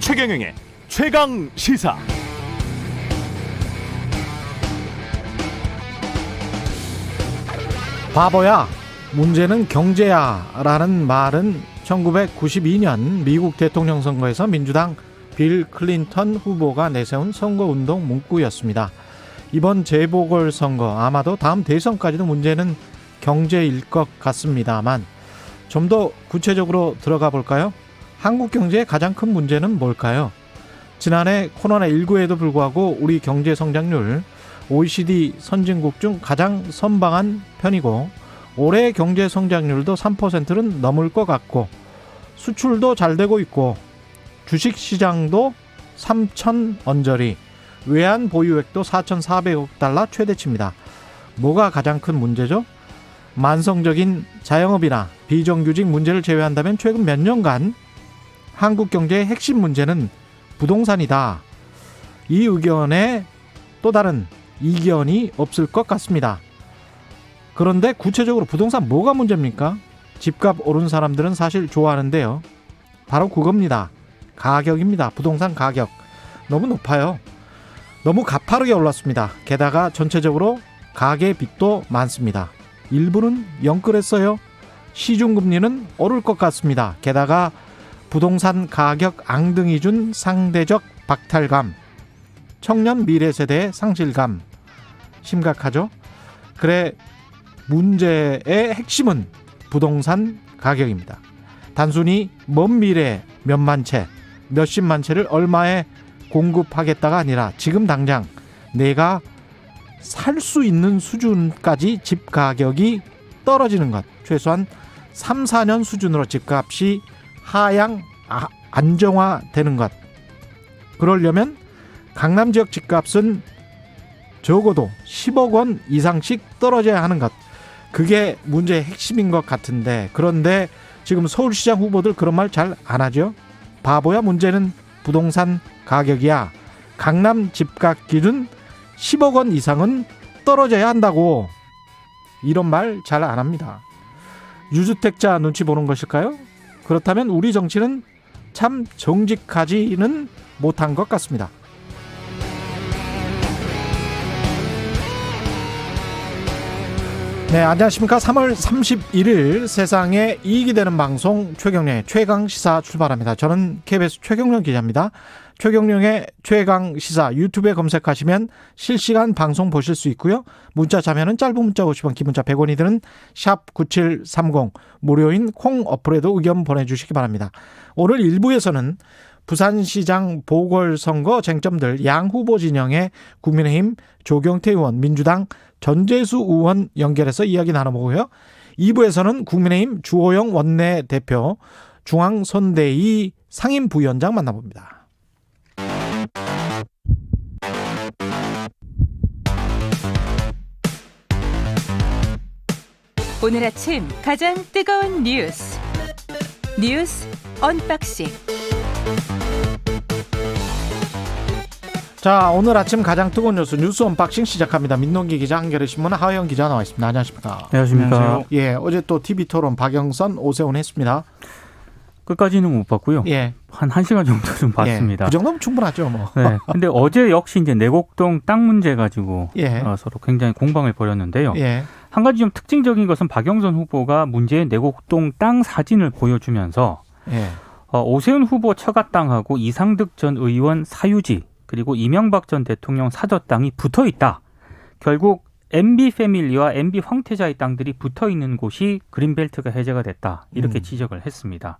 최경영의 최강 시사. 바보야, 문제는 경제야 라는 말은 1992년 미국 대통령 선거에서 민주당 빌 클린턴 후보가 내세운 선거운동 문구였습니다. 이번 재보궐선거, 아마도 다음 대선까지도 문제는 경제일 것 같습니다만 좀 더 구체적으로 들어가 볼까요? 한국 경제의 가장 큰 문제는 뭘까요? 지난해 코로나19에도 불구하고 우리 경제 성장률 OECD 선진국 중 가장 선방한 편이고, 올해 경제 성장률도 3%는 넘을 것 같고, 수출도 잘 되고 있고, 주식시장도 3천 언저리, 외환 보유액도 4,400억 달러 최대치입니다. 뭐가 가장 큰 문제죠? 만성적인 자영업이나 비정규직 문제를 제외한다면 최근 몇 년간 한국 경제의 핵심 문제는 부동산이다. 이 의견에 또 다른 이견이 없을 것 같습니다. 그런데 구체적으로 부동산 뭐가 문제입니까? 집값 오른 사람들은 사실 좋아하는데요. 바로 그겁니다. 가격입니다. 부동산 가격. 너무 높아요. 너무 가파르게 올랐습니다. 게다가 전체적으로 가계빚도 많습니다. 일부는 영끌했어요. 시중금리는 오를 것 같습니다. 게다가 부동산 가격 앙등이 준 상대적 박탈감, 청년 미래 세대의 상실감, 심각하죠? 그래, 문제의 핵심은 부동산 가격입니다. 단순히 먼 미래 몇만 채, 몇십만 채를 얼마에 공급하겠다가 아니라 지금 당장 내가 살 수 있는 수준까지 집 가격이 떨어지는 것, 최소한 3, 4년 수준으로 집값이 하향 안정화되는 것. 그러려면 강남 지역 집값은 적어도 10억 원 이상씩 떨어져야 하는 것. 그게 문제의 핵심인 것 같은데, 그런데 지금 서울시장 후보들 그런 말 잘 안 하죠. 바보야, 문제는 부동산 가격이야. 강남 집값 기준 10억 원 이상은 떨어져야 한다고. 이런 말 잘 안 합니다. 유주택자 눈치 보는 것일까요? 그렇다면 우리 정치는 참 정직하지는 못한 것 같습니다. 네, 안녕하십니까. 3월 31일 세상에 이익이 되는 방송 최경영의 최강시사 출발합니다. 저는 KBS 최경영 기자입니다. 최경영의 최강시사 유튜브에 검색하시면 실시간 방송 보실 수 있고요. 문자 참여는 짧은 문자 50원, 긴 문자 100원이 드는 샵 9730 무료인 콩 어플에도 의견 보내주시기 바랍니다. 오늘 1부에서는 부산시장 보궐선거 쟁점들 양 후보 진영의 국민의힘 조경태 의원, 민주당 전재수 의원 연결해서 이야기 나눠보고요. 2부에서는 국민의힘 주호영 원내대표, 중앙선대위 상임부위원장 만나봅니다. 오늘 아침 가장 뜨거운 뉴스 언박싱. 자, 오늘 아침 가장 뜨거운 뉴스 언박싱 시작합니다. 민동기 기자, 한겨레 신문 하영 기자 나와 있습니다. 안녕하십니까? 안녕하십니까? 예, 어제 또 TV토론 박영선, 오세훈 했습니다. 끝까지는 못 봤고요. 예, 한 1시간 정도 좀 봤습니다. 예, 그 정도면 충분하죠, 뭐. 네. 근데 어제 역시 이제 내곡동 땅 문제 가지고 예. 서로 굉장히 공방을 벌였는데요. 예, 한 가지 좀 특징적인 것은 박영선 후보가 문제의 내곡동 땅 사진을 보여주면서 예, 오세훈 후보 처가 땅하고 이상득 전 의원 사유지, 그리고 이명박 전 대통령 사저 땅이 붙어 있다. 결국 MB 패밀리와 MB 황태자의 땅들이 붙어 있는 곳이 그린벨트가 해제가 됐다. 이렇게 지적을 했습니다.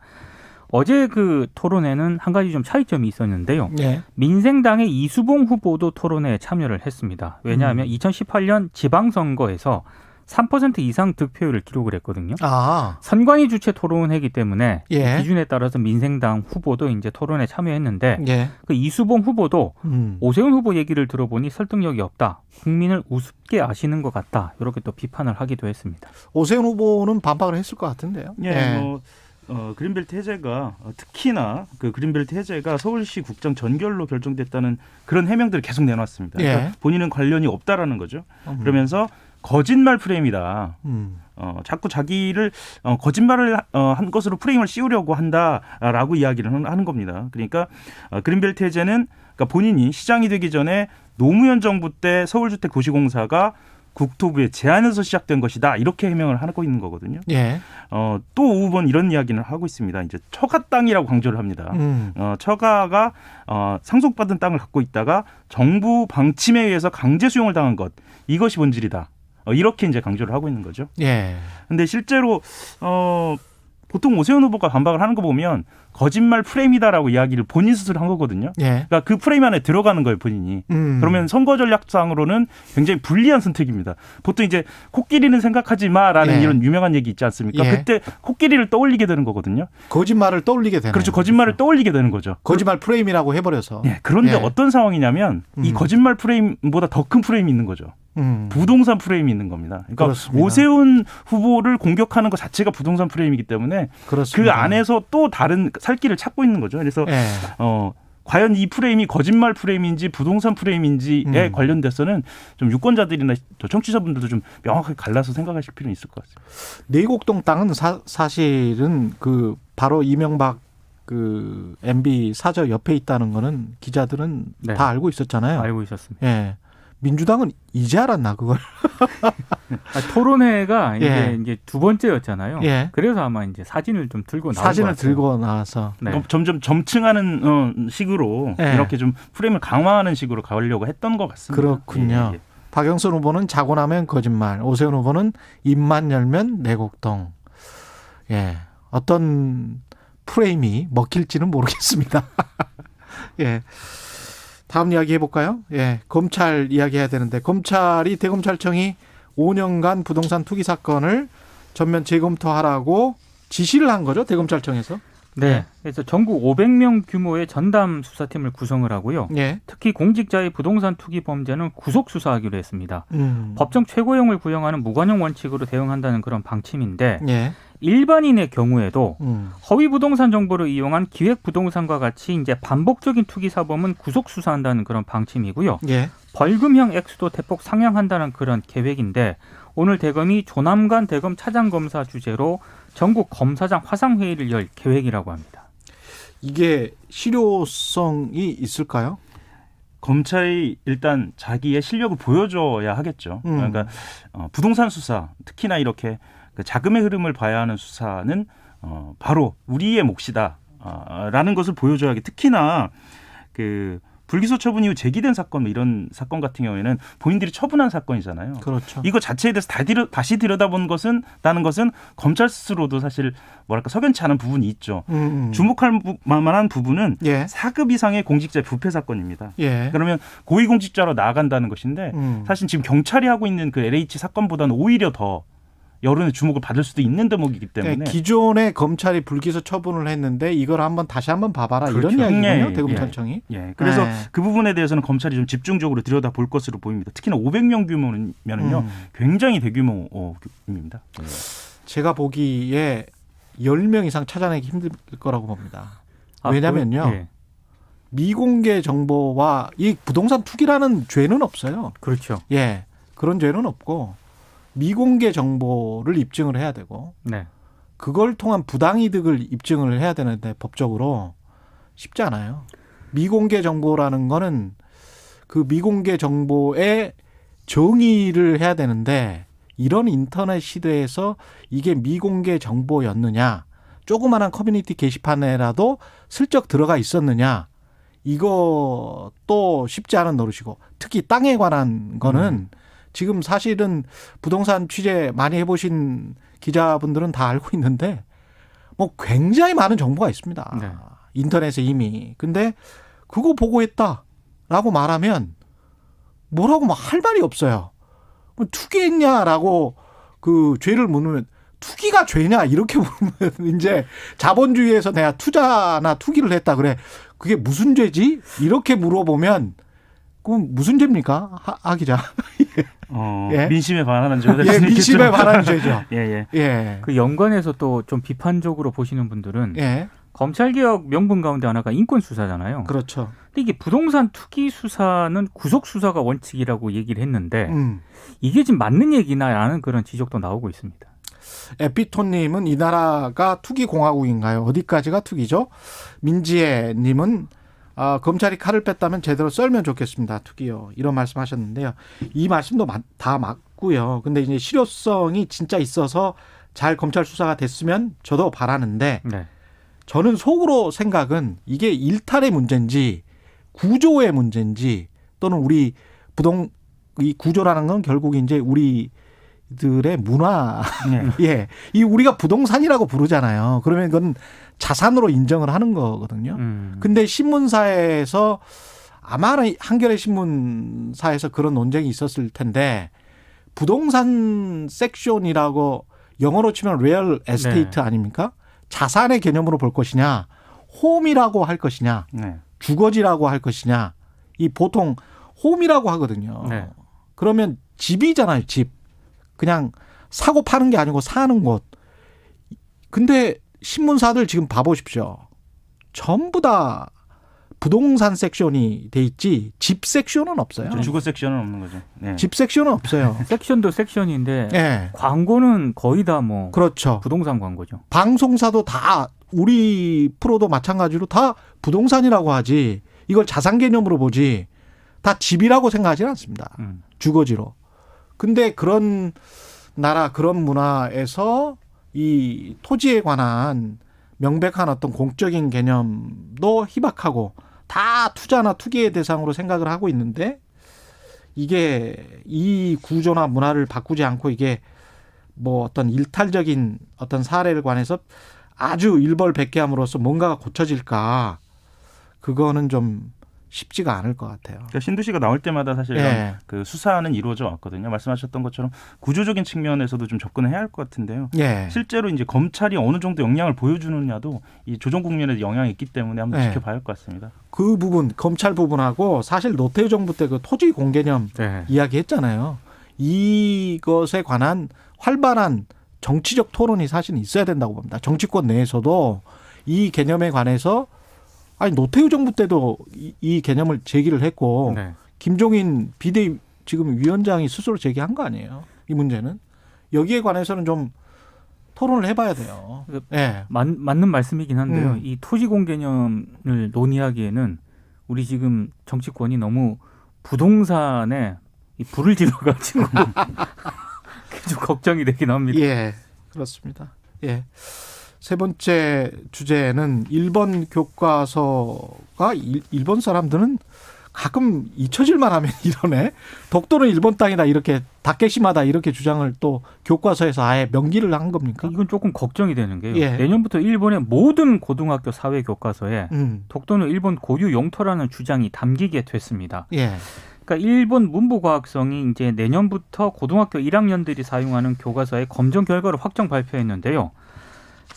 어제 그 토론회는 한 가지 좀 차이점이 있었는데요. 예, 민생당의 이수봉 후보도 토론회에 참여를 했습니다. 왜냐하면 2018년 지방선거에서 3% 이상 득표율을 기록을 했거든요. 아, 선관위 주최 토론회이기 때문에 예. 기준에 따라서 민생당 후보도 이제 토론에 참여했는데 예, 그 이수봉 후보도 오세훈 후보 얘기를 들어보니 설득력이 없다. 국민을 우습게 아시는 것 같다. 이렇게 또 비판을 하기도 했습니다. 오세훈 후보는 반박을 했을 것 같은데요. 예, 그린벨트 해제가 특히나 그 그린벨트 해제가 서울시 국정 전결로 결정됐다는 그런 해명들을 계속 내놨습니다. 예. 그러니까 본인은 관련이 없다라는 거죠. 그러면서 거짓말 프레임이다. 음. 자꾸 자기를 거짓말을 한 것으로 프레임을 씌우려고 한다라고 이야기를 하는 겁니다. 그러니까 그린벨트 해제는 그러니까 본인이 시장이 되기 전에 노무현 정부 때 서울주택도시공사가 국토부의 제안에서 시작된 것이다. 이렇게 해명을 하고 있는 거거든요. 예. 또 오 후보는 이런 이야기를 하고 있습니다. 이제 처가 땅이라고 강조를 합니다. 처가가 상속받은 땅을 갖고 있다가 정부 방침에 의해서 강제 수용을 당한 것, 이것이 본질이다. 이렇게 이제 강조를 하고 있는 거죠. 예. 근데 실제로 보통 오세훈 후보가 반박을 하는 거 보면 거짓말 프레임이다라고 이야기를 본인 스스로 한 거거든요. 예. 그러니까 그 프레임 안에 들어가는 거예요, 본인이. 그러면 선거 전략상으로는 굉장히 불리한 선택입니다. 보통 이제 코끼리는 생각하지 마라는 예. 이런 유명한 얘기 있지 않습니까? 예. 그때 코끼리를 떠올리게 되는 거거든요. 거짓말을 떠올리게 되는. 그렇죠. 거짓말을 떠올리게 되는 거죠. 거짓말 프레임이라고 해버려서. 예. 그런데 예. 어떤 상황이냐면 이 거짓말 프레임보다 더 큰 프레임이 있는 거죠. 부동산 프레임이 있는 겁니다. 그러니까 그렇습니다. 오세훈 후보를 공격하는 것 자체가 부동산 프레임이기 때문에 그렇습니다. 그 안에서 또 다른 살 길을 찾고 있는 거죠. 그래서 예. 과연 이 프레임이 거짓말 프레임인지 부동산 프레임인지에 관련돼서는 좀 유권자들이나 청취자분들도 좀 명확하게 갈라서 생각하실 필요는 있을 것 같습니다. 내곡동 땅은 사실은 그 바로 이명박 그 MB 사저 옆에 있다는 거는 기자들은 네. 다 알고 있었잖아요. 알고 있었습니다. 예. 민주당은 이제 알았나 그걸? 토론회가 예. 이제 두 번째였잖아요. 예. 그래서 아마 이제 사진을 좀 들고 나온 사진을 것 같아요. 들고 나와서. 네. 점점 점층하는 식으로 예. 이렇게 좀 프레임을 강화하는 식으로 가려고 했던 것 같습니다. 그렇군요. 예, 예. 박영선 후보는 자고 나면 거짓말, 오세훈 후보는 입만 열면 내곡동. 예. 어떤 프레임이 먹힐지는 모르겠습니다. 예. 다음 이야기 해볼까요? 예. 검찰 이야기 해야 되는데, 검찰이 대검찰청이 5년간 부동산 투기 사건을 전면 재검토하라고 지시를 한 거죠, 대검찰청에서? 네. 그래서 전국 500명 규모의 전담 수사팀을 구성을 하고요. 예. 특히 공직자의 부동산 투기 범죄는 구속 수사하기로 했습니다. 법정 최고형을 구형하는 무관용 원칙으로 대응한다는 그런 방침인데 예. 일반인의 경우에도 음. 허위 부동산 정보를 이용한 기획 부동산과 같이 이제 반복적인 투기 사범은 구속 수사한다는 그런 방침이고요. 예. 벌금형 액수도 대폭 상향한다는 그런 계획인데 오늘 대검이 조남관 대검 차장검사 주재로 전국 검사장 화상회의를 열 계획이라고 합니다. 이게 실효성이 있을까요? 검찰이 일단 자기의 실력을 보여줘야 하겠죠. 그러니까 부동산 수사, 특히나 이렇게 그 자금의 흐름을 봐야 하는 수사는 바로 우리의 몫이다. 라는 것을 보여줘야 하기. 특히나 그 불기소 처분 이후 제기된 사건, 뭐 이런 사건 같은 경우에는 본인들이 처분한 사건이잖아요. 그렇죠. 이거 자체에 대해서 다시 들여다본 것은 검찰 스스로도 사실 뭐랄까 석연치 않은 부분이 있죠. 주목할 만한 부분은 예. 4급 이상의 공직자의 부패 사건입니다. 예. 그러면 고위공직자로 나아간다는 것인데 사실 지금 경찰이 하고 있는 그 LH 사건보다는 오히려 더 여론의 주목을 받을 수도 있는 대목이기 때문에 기존에 검찰이 불기소 처분을 했는데 이걸 다시 한번 봐봐라 그렇죠. 이런 이야기군요. 예, 대검찰청이. 예. 그래서 네. 그 부분에 대해서는 검찰이 좀 집중적으로 들여다볼 것으로 보입니다. 특히나 500명 규모면은요 굉장히 대규모입니다. 예. 제가 보기에 10명 이상 찾아내기 힘들 거라고 봅니다. 왜냐면요. 예. 미공개 정보와 이 부동산 투기라는 죄는 없어요. 그렇죠. 예. 그런 죄는 없고 미공개 정보를 입증을 해야 되고 네. 그걸 통한 부당이득을 입증을 해야 되는데 법적으로 쉽지 않아요. 미공개 정보라는 거는 그 미공개 정보의 정의를 해야 되는데 이런 인터넷 시대에서 이게 미공개 정보였느냐, 조그마한 커뮤니티 게시판에라도 슬쩍 들어가 있었느냐, 이것도 쉽지 않은 노릇이고 특히 땅에 관한 거는 지금 사실은 부동산 취재 많이 해보신 기자분들은 다 알고 있는데 뭐 굉장히 많은 정보가 있습니다. 네. 인터넷에 이미. 근데 그거 보고 했다라고 말하면 뭐라고 막 할 말이 없어요. 투기했냐라고 그 죄를 물으면 투기가 죄냐 이렇게 물으면 이제 자본주의에서 내가 투자나 투기를 했다 그래. 그게 무슨 죄지? 이렇게 물어보면 그럼 무슨 죄입니까? 하 기자. 예? 민심에 반하는 죄가 될 예, 수 있겠죠. 민심에 반하는 죄죠. 예, 예. 예. 그 연관해서 또 좀 비판적으로 보시는 분들은 예. 검찰개혁 명분 가운데 하나가 인권수사잖아요. 그렇죠. 근데 이게 부동산 투기 수사는 구속수사가 원칙이라고 얘기를 했는데 이게 지금 맞는 얘기나라는 그런 지적도 나오고 있습니다. 에피톤님은 이 나라가 투기 공화국인가요? 어디까지가 투기죠? 민지혜님은 검찰이 칼을 뺐다면 제대로 썰면 좋겠습니다. 투기요. 이런 말씀하셨는데요. 이 말씀도 다 맞고요. 근데 이제 실효성이 진짜 있어서 잘 검찰 수사가 됐으면 저도 바라는데 네. 저는 속으로 생각은 이게 일탈의 문제인지 구조의 문제인지 또는 우리 이 구조라는 건 결국 이제 우리들의 문화. 네. 예. 이 우리가 부동산이라고 부르잖아요. 그러면 그건 자산으로 인정을 하는 거거든요. 근데 신문사에서 아마 한겨레 신문사에서 그런 논쟁이 있었을 텐데 부동산 섹션이라고 영어로 치면 리얼 에스테이트 아닙니까? 자산의 개념으로 볼 것이냐, 홈이라고 할 것이냐, 네. 주거지라고 할 것이냐. 이 보통 홈이라고 하거든요. 네. 그러면 집이잖아요, 집. 그냥 사고 파는 게 아니고 사는 곳. 근데 신문사들 지금 봐보십시오. 전부 다 부동산 섹션이 돼 있지 집 섹션은 없어요. 주거 섹션은 없는 거죠. 네. 집 섹션은 없어요. 섹션도 섹션인데 네. 광고는 거의 다 뭐 그렇죠. 부동산 광고죠. 방송사도 다 우리 프로도 마찬가지로 다 부동산이라고 하지 이걸 자산 개념으로 보지 다 집이라고 생각하지는 않습니다. 주거지로. 근데 그런 나라 그런 문화에서 이 토지에 관한 명백한 어떤 공적인 개념도 희박하고 다 투자나 투기의 대상으로 생각을 하고 있는데 이게 이 구조나 문화를 바꾸지 않고 이게 뭐 어떤 일탈적인 어떤 사례를 관해서 아주 일벌백계함으로써 뭔가가 고쳐질까 그거는 좀 쉽지가 않을 것 같아요. 그러니까 신두시가 나올 때마다 사실 예. 그 수사는 이루어져 왔거든요. 말씀하셨던 것처럼 구조적인 측면에서도 좀 접근을 해야 할 것 같은데요. 예. 실제로 이제 검찰이 어느 정도 영향을 보여주느냐도 이 조정 국면에 영향이 있기 때문에 한번 예. 지켜봐야 할 것 같습니다. 그 부분 검찰 부분하고 사실 노태우 정부 때 그 토지 공개념 네. 이야기했잖아요. 이것에 관한 활발한 정치적 토론이 사실 있어야 된다고 봅니다. 정치권 내에서도 이 개념에 관해서 아니 노태우 정부 때도 이 개념을 제기를 했고 네. 김종인 비대위 지금 위원장이 스스로 제기한 거 아니에요. 이 문제는 여기에 관해서는 좀 토론을 해봐야 돼요. 네. 맞는 말씀이긴 한데요. 이 토지공 개념을 논의하기에는 우리 지금 정치권이 너무 부동산에 이 불을 질러가지고 좀 걱정이 되긴 합니다. 예, 그렇습니다. 예. 세 번째 주제는 일본 교과서가 일본 사람들은 가끔 잊혀질만 하면 이러네. 독도는 일본 땅이다 이렇게 다케시마다 이렇게 주장을 또 교과서에서 아예 명기를 한 겁니까? 이건 조금 걱정이 되는 게요. 예. 내년부터 일본의 모든 고등학교 사회 교과서에 독도는 일본 고유 영토라는 주장이 담기게 됐습니다. 예. 그러니까 일본 문부과학성이 이제 내년부터 고등학교 1학년들이 사용하는 교과서의 검정 결과를 확정 발표했는데요.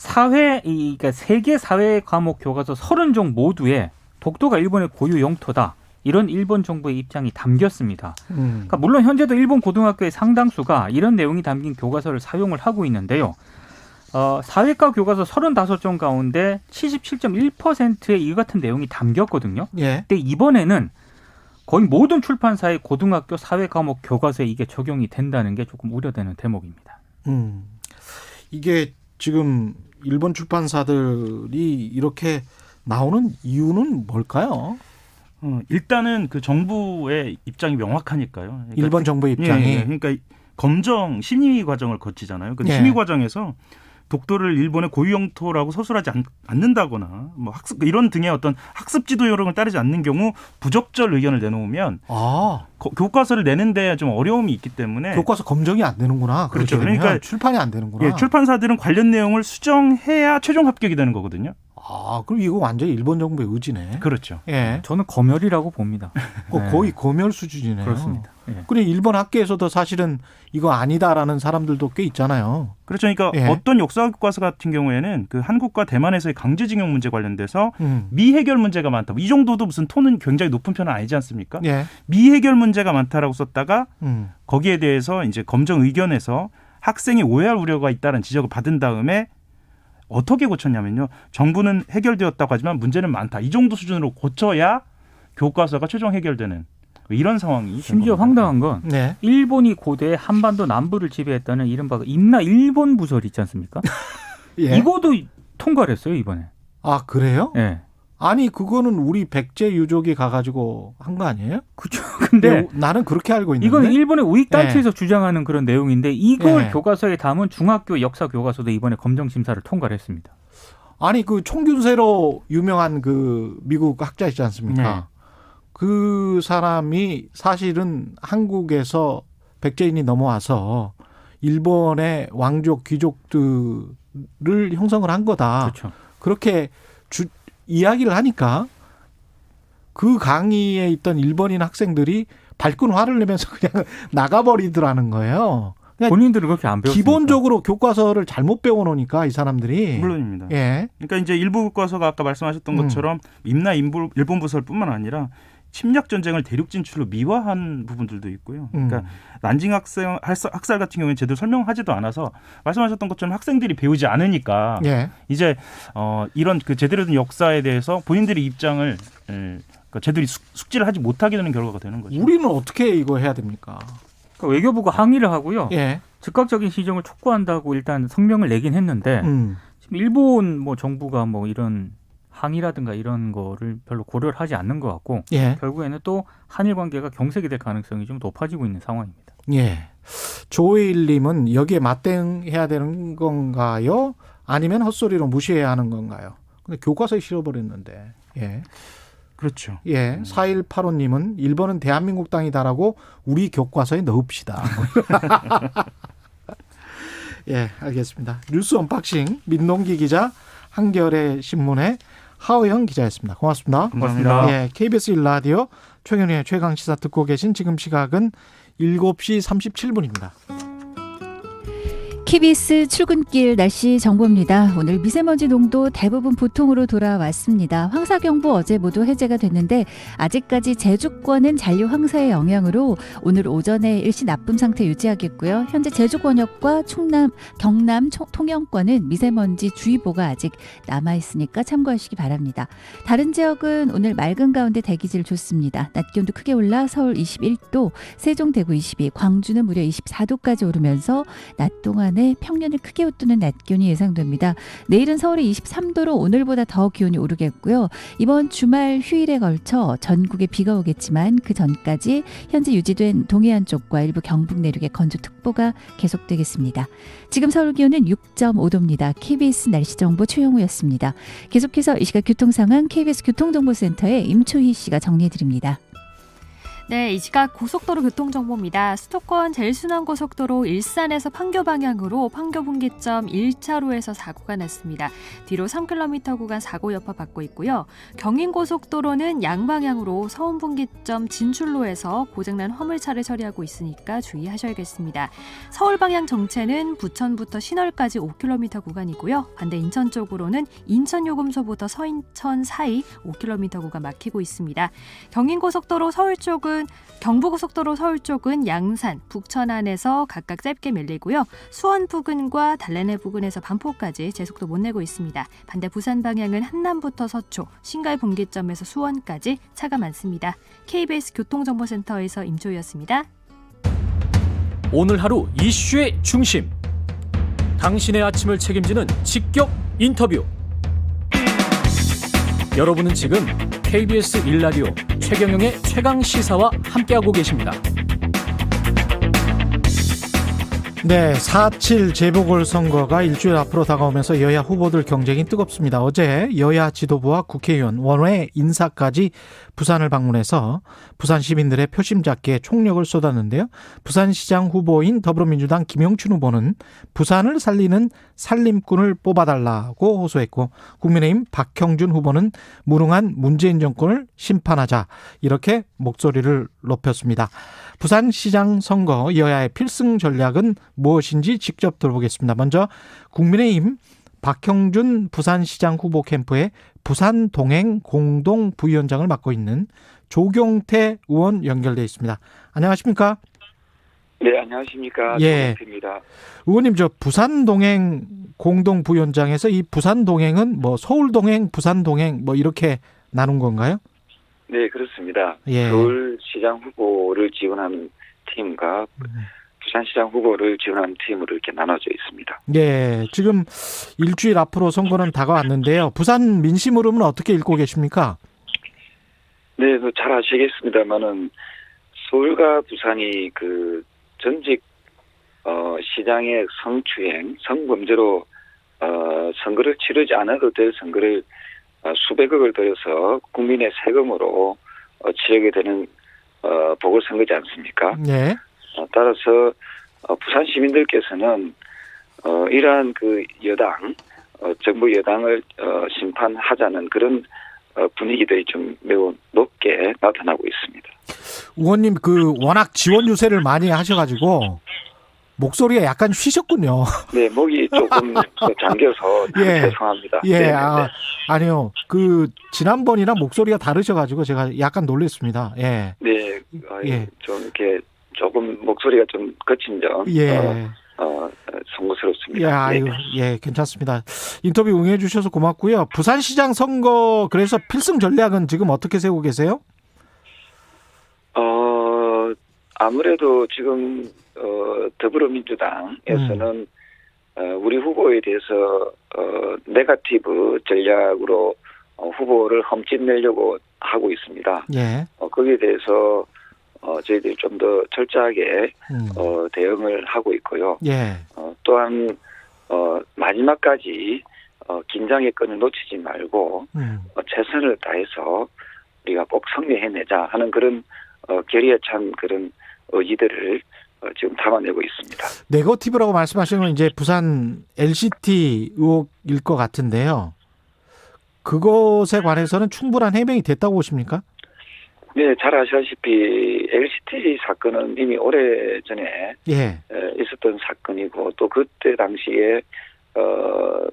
그러니까 세계 사회 과목 교과서 30종 모두에 독도가 일본의 고유 영토다. 이런 일본 정부의 입장이 담겼습니다. 그러니까 물론 현재도 일본 고등학교의 상당수가 이런 내용이 담긴 교과서를 사용을 하고 있는데요. 사회과 교과서 35종 가운데 77.1%의 이 같은 내용이 담겼거든요. 예. 근데 이번에는 거의 모든 출판사의 고등학교 사회 과목 교과서에 이게 적용이 된다는 게 조금 우려되는 대목입니다. 이게 지금 일본 출판사들이 이렇게 나오는 이유는 뭘까요? 일단은 그 정부의 입장이 명확하니까요. 그러니까 일본 정부의 입장이. 예. 그러니까 검정 심의 과정을 거치잖아요. 그 예. 심의 과정에서 독도를 일본의 고유 영토라고 서술하지 않는다거나 뭐 학습 이런 등의 어떤 학습 지도 요령을 따르지 않는 경우 부적절 의견을 내놓으면 교과서를 내는데 좀 어려움이 있기 때문에 교과서 검증이 안 되는구나. 그렇죠. 그러니까 출판이 안 되는구나. 예, 출판사들은 관련 내용을 수정해야 최종 합격이 되는 거거든요. 그럼 이거 완전히 일본 정부의 의지네. 그렇죠. 예. 저는 검열이라고 봅니다. 네. 거의 검열 수준이네요. 그렇습니다. 예. 그래 일본 학계에서도 사실은 이거 아니다라는 사람들도 꽤 있잖아요. 그렇죠. 그러니까 예. 어떤 역사 교과서 같은 경우에는 그 한국과 대만에서의 강제징용 문제 관련돼서 미해결 문제가 많다. 이 정도도 무슨 톤은 굉장히 높은 편은 아니지 않습니까? 예. 미해결 문제가 많다라고 썼다가 거기에 대해서 이제 검정 의견에서 학생이 오해할 우려가 있다는 지적을 받은 다음에 어떻게 고쳤냐면요. 정부는 해결되었다고 하지만 문제는 많다. 이 정도 수준으로 고쳐야 교과서가 최종 해결되는 이런 상황이 심지어 황당한 건 네. 일본이 고대 한반도 남부를 지배했다는 이른바 임나 일본 부설 있지 않습니까? 예. 이거도 통과를 했어요 이번에. 아, 그래요? 예. 아니, 그거는 우리 백제 유족이 가가지고 한 거 아니에요? 그렇죠. 근데 나는 그렇게 알고 있는데. 이건 일본의 우익단체에서 주장하는 그런 내용인데 이걸 예. 교과서에 담은 중학교 역사 교과서도 이번에 검정심사를 통과를 했습니다. 아니, 그 총균세로 유명한 그 미국 학자 있지 않습니까? 네. 그 사람이 사실은 한국에서 백제인이 넘어와서 일본의 왕족 귀족들을 형성을 한 거다. 그렇죠. 그렇게 이야기를 하니까 그 강의에 있던 일본인 학생들이 발끈 화를 내면서 그냥 나가버리더라는 거예요. 그냥 본인들은 그렇게 안 배웠으니까. 기본적으로 교과서를 잘못 배워놓으니까 이 사람들이. 물론입니다. 예. 그러니까 이제 일부 교과서가 아까 말씀하셨던 것처럼 임나 일본 부설뿐만 아니라 침략 전쟁을 대륙 진출로 미화한 부분들도 있고요. 그러니까 난징 학살 같은 경우에는 제대로 설명하지도 않아서 말씀하셨던 것처럼 학생들이 배우지 않으니까 예. 이제 이런 그 제대로 된 역사에 대해서 본인들의 입장을 그러니까 제대로 숙지를 하지 못하게 되는 결과가 되는 거죠. 우리는 어떻게 이거 해야 됩니까? 그러니까 외교부가 항의를 하고요. 예. 즉각적인 시정을 촉구한다고 일단 성명을 내긴 했는데 지금 일본 뭐 정부가 뭐 이런 항의라든가 이런 거를 별로 고려를 하지 않는 것 같고 예. 결국에는 또 한일 관계가 경색이 될 가능성이 좀 높아지고 있는 상황입니다. 예. 조일님은 여기에 맞대응해야 되는 건가요? 아니면 헛소리로 무시해야 하는 건가요? 근데 교과서에 실어버렸는데. 예. 그렇죠. 예. 4185님은 일본은 대한민국 땅이다라고 우리 교과서에 넣읍시다. 예, 알겠습니다. 뉴스 언박싱 민동기 기자, 한겨레 신문의 하우영 기자였습니다. 고맙습니다. 고맙습니다. 예, KBS 1라디오 최경영의 최강시사 듣고 계신 지금 시각은 7시 37분입니다. KBS 출근길 날씨 정보입니다. 오늘 미세먼지 농도 대부분 보통으로 돌아왔습니다. 황사경보 어제 모두 해제가 됐는데 아직까지 제주권은 잔류 황사의 영향으로 오늘 오전에 일시 나쁨 상태 유지하겠고요. 현재 제주 권역과 충남, 경남, 통영권은 미세먼지 주의보가 아직 남아있으니까 참고하시기 바랍니다. 다른 지역은 오늘 맑은 가운데 대기질 좋습니다. 낮 기온도 크게 올라 서울 21도, 세종, 대구 22, 광주는 무려 24도까지 오르면서 낮 동안에 평년을 크게 웃도는 낮 기온이 예상됩니다. 내일은 서울이 23도로 오늘보다 더 기온이 오르겠고요. 이번 주말 휴일에 걸쳐 전국에 비가 오겠지만 그 전까지 현재 유지된 동해안 쪽과 일부 경북 내륙에 건조특보가 계속되겠습니다. 지금 서울 기온은 6.5도입니다. KBS 날씨정보 최영우였습니다. 계속해서 이 시각 교통상황 KBS 교통정보센터의 임초희 씨가 정리해드립니다. 네, 이 시각 고속도로 교통정보입니다. 수도권 제일순환고속도로 일산에서 판교 방향으로 판교 분기점 1차로에서 사고가 났습니다. 뒤로 3km 구간 사고 여파 받고 있고요. 경인고속도로는 양방향으로 서운 분기점 진출로에서 고장난 화물차를 처리하고 있으니까 주의하셔야겠습니다. 서울 방향 정체는 부천부터 신월까지 5km 구간이고요. 반대 인천 쪽으로는 인천요금소부터 서인천 사이 5km 구간 막히고 있습니다. 경인고속도로 서울 쪽은 경부고속도로 서울 쪽은 양산, 북천안에서 각각 짧게 밀리고요. 수원 부근과 달래내 부근에서 반포까지 제속도 못 내고 있습니다. 반대 부산 방향은 한남부터 서초, 신갈 분기점에서 수원까지 차가 많습니다. KBS 교통정보센터에서 임조희였습니다. 오늘 하루 이슈의 중심. 당신의 아침을 책임지는 직격 인터뷰. 여러분은 지금 KBS 1라디오 최경영의 최강시사와 함께하고 계십니다. 네, 4.7 재보궐선거가 일주일 앞으로 다가오면서 여야 후보들 경쟁이 뜨겁습니다. 어제 여야 지도부와 국회의원, 원외 인사까지 부산을 방문해서 부산 시민들의 표심 잡기에 총력을 쏟았는데요. 부산시장 후보인 더불어민주당 김영춘 후보는 부산을 살리는 살림꾼을 뽑아달라고 호소했고, 국민의힘 박형준 후보는 무능한 문재인 정권을 심판하자, 이렇게 목소리를 높였습니다. 부산시장 선거 여야의 필승 전략은 무엇인지 직접 들어보겠습니다. 먼저 국민의힘 박형준 부산시장 후보 캠프의 부산 동행 공동 부위원장을 맡고 있는 조경태 의원 연결돼 있습니다. 안녕하십니까? 네, 안녕하십니까? 예. 조경태입니다. 의원님, 저 부산 동행 공동 부위원장에서 이 부산 동행은 뭐 서울 동행, 부산 동행 뭐 이렇게 나눈 건가요? 네, 그렇습니다. 예. 서울시장 후보를 지원하는 팀과 부산시장 후보를 지원하는 팀으로 이렇게 나눠져 있습니다. 예, 지금 일주일 앞으로 선거는 다가왔는데요. 부산 민심 흐름은 어떻게 읽고 계십니까? 네, 잘 아시겠습니다만은 서울과 부산이 그 전직 시장의 성추행, 성범죄로 선거를 치르지 않아도 될 선거를 수백억을 들여서 국민의 세금으로 치르게 되는 보궐선거지 않습니까? 네. 따라서 부산 시민들께서는 이러한 그 여당, 정부 여당을 심판하자는 그런 분위기들이 좀 매우 높게 나타나고 있습니다. 의원님 그 워낙 지원 유세를 많이 하셔가지고 목소리가 약간 쉬셨군요. 네, 목이 조금 잠겨서 예. 죄송합니다. 예, 네, 아니요. 그 지난번이랑 목소리가 다르셔가지고 제가 약간 놀랐습니다. 예. 네, 예. 좀 이렇게 조금 목소리가 좀 거친 점, 예. 송구스럽습니다. 예, 아유, 예, 괜찮습니다. 인터뷰 응해주셔서 고맙고요. 부산시장 선거 그래서 필승 전략은 지금 어떻게 세우고 계세요? 아무래도 지금 더불어민주당에서는 우리 후보에 대해서 네거티브 전략으로 후보를 험짓내려고 하고 있습니다. 예. 거기에 대해서 저희들이 좀 더 철저하게 대응을 하고 있고요. 예. 또한 마지막까지 긴장의 끈을 놓치지 말고 최선을 다해서 우리가 꼭 승리해내자 하는 그런 결의에 찬 그런 의지들을 지금 담아내고 있습니다. 네거티브라고 말씀하시는 건 이제 부산 LCT 의혹일 것 같은데요. 그것에 관해서는 충분한 해명이 됐다고 보십니까? 네, 잘 아시다시피 LCT 사건은 이미 오래전에 예. 있었던 사건이고 또 그때 당시에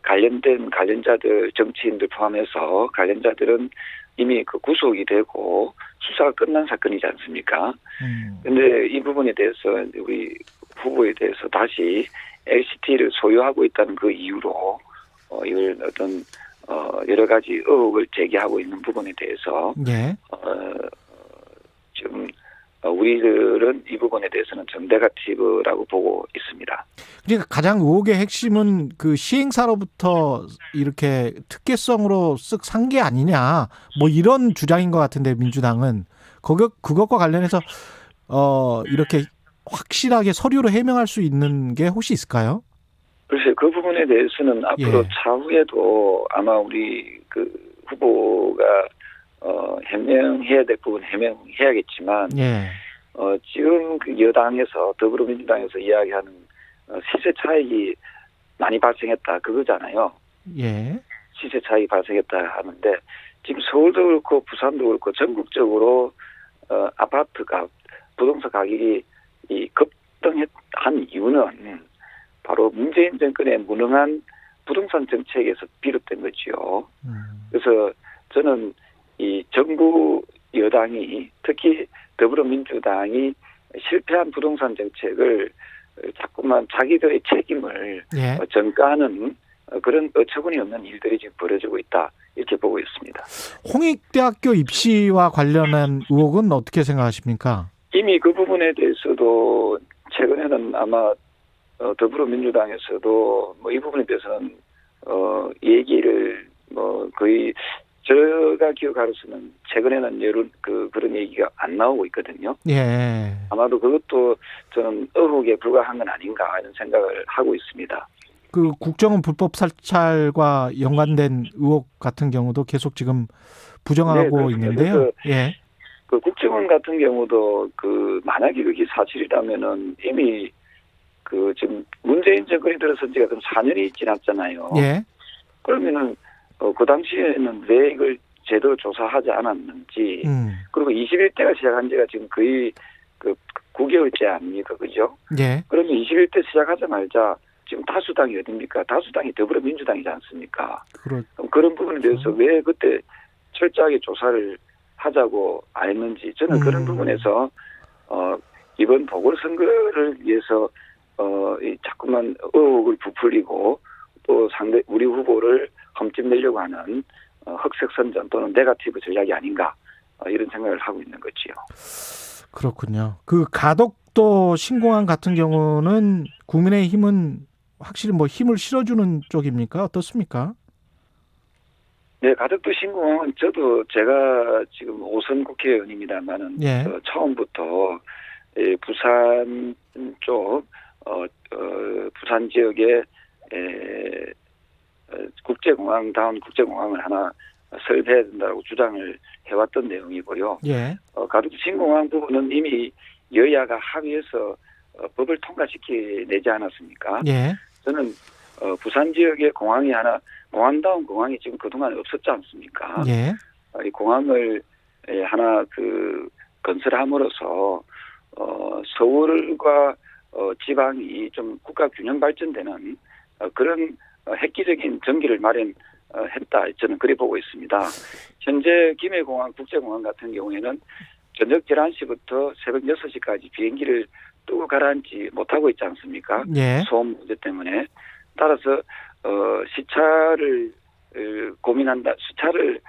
관련된 관련자들 정치인들 포함해서 관련자들은 이미 그 구속이 되고 수사가 끝난 사건이지 않습니까? 근데 이 부분에 대해서 우리 후보에 대해서 다시 LCT를 소유하고 있다는 그 이유로 이걸 어떤 여러 가지 의혹을 제기하고 있는 부분에 대해서 예. 지금 우리들은 이 부분에 대해서는 좀 네거티브라고 보고 있습니다. 그러니까 가장 의혹의 핵심은 그 시행사로부터 이렇게 특혜성으로 쓱 산 게 아니냐, 뭐 이런 주장인 것 같은데 민주당은 그것과 관련해서 이렇게 확실하게 서류로 해명할 수 있는 게 혹시 있을까요? 글쎄 그 부분에 대해서는 앞으로 예. 차후에도 아마 우리 그 후보가 해명해야 될 부분 해명해야겠지만 예. 지금 그 여당에서 더불어민주당에서 이야기하는 시세 차익이 많이 발생했다 그거잖아요. 예. 시세 차익이 발생했다 하는데 지금 서울도 그렇고 부산도 그렇고 전국적으로 아파트 부동산 가격이 급등한 이유는 바로 문재인 정권의 무능한 부동산 정책에서 비롯된 거지요. 그래서 저는 이 정부 여당이 특히 더불어민주당이 실패한 부동산 정책을 자꾸만 자기들의 책임을 예. 전가하는 그런 어처구니 없는 일들이 지금 벌어지고 있다 이렇게 보고 있습니다. 홍익대학교 입시와 관련한 의혹은 어떻게 생각하십니까? 이미 그 부분에 대해서도 최근에는 아마 더불어민주당에서도 뭐 이 부분에 대해서는 얘기를 뭐 거의 제가 기억하로서는 최근에는 그런 얘기가 안 나오고 있거든요. 예. 아마도 그것도 저는 의혹에 불과한 건 아닌가 이런 생각을 하고 있습니다. 그 국정원 불법 사찰과 연관된 의혹 같은 경우도 계속 지금 부정하고 네, 있는데요. 예. 그 국정원 같은 경우도 그 만약에 그게 사실이라면은 이미 그 지금 문재인 정권이 들어선 지가 좀 4년이 지났잖아요. 예. 그러면은 그 당시에는 왜 이걸 제대로 조사하지 않았는지 그리고 21대가 시작한 지가 지금 거의 그 9개월째 아닙니까, 그죠? 예. 그러면 21대 시작하자마자 지금 다수당이 어딥니까? 다수당이 더불어민주당이지 않습니까? 그럼 그런 부분에 대해서 왜 그때 철저하게 조사를 하자고 안 했는지 저는 그런 부분에서 이번 보궐선거를 위해서 자꾸만 의혹을 부풀리고 또 우리 후보를 험집내려고 하는 흑색 선전 또는 네거티브 전략이 아닌가 이런 생각을 하고 있는 거지요. 그렇군요. 그 가덕도 신공항 같은 경우는 국민의힘은 확실히 뭐 힘을 실어주는 쪽입니까? 어떻습니까? 네, 가덕도 신공항은 제가 지금 5선 국회의원입니다만은 예. 처음부터 부산 쪽 부산 지역에 국제공항다운 국제공항을 하나 설계해야 된다고 주장을 해왔던 내용이고요. 예. 가덕도 신공항 부분은 이미 여야가 합의해서 법을 통과시키내지 않았습니까? 예. 저는 부산 지역에 공항이 하나 공항다운 공항이 지금 그동안 없었지 않습니까? 예. 이 공항을 하나 건설함으로써 서울과 지방이 좀 국가 균형 발전되는 그런 획기적인 전기를 마련했다. 저는 그래 보고 있습니다. 현재 김해공항 국제공항 같은 경우에는 저녁 11시부터 새벽 6시까지 비행기를 또 가라앉지 못하고 있지 않습니까? 예. 소음 문제 때문에. 따라서 시차를 시차를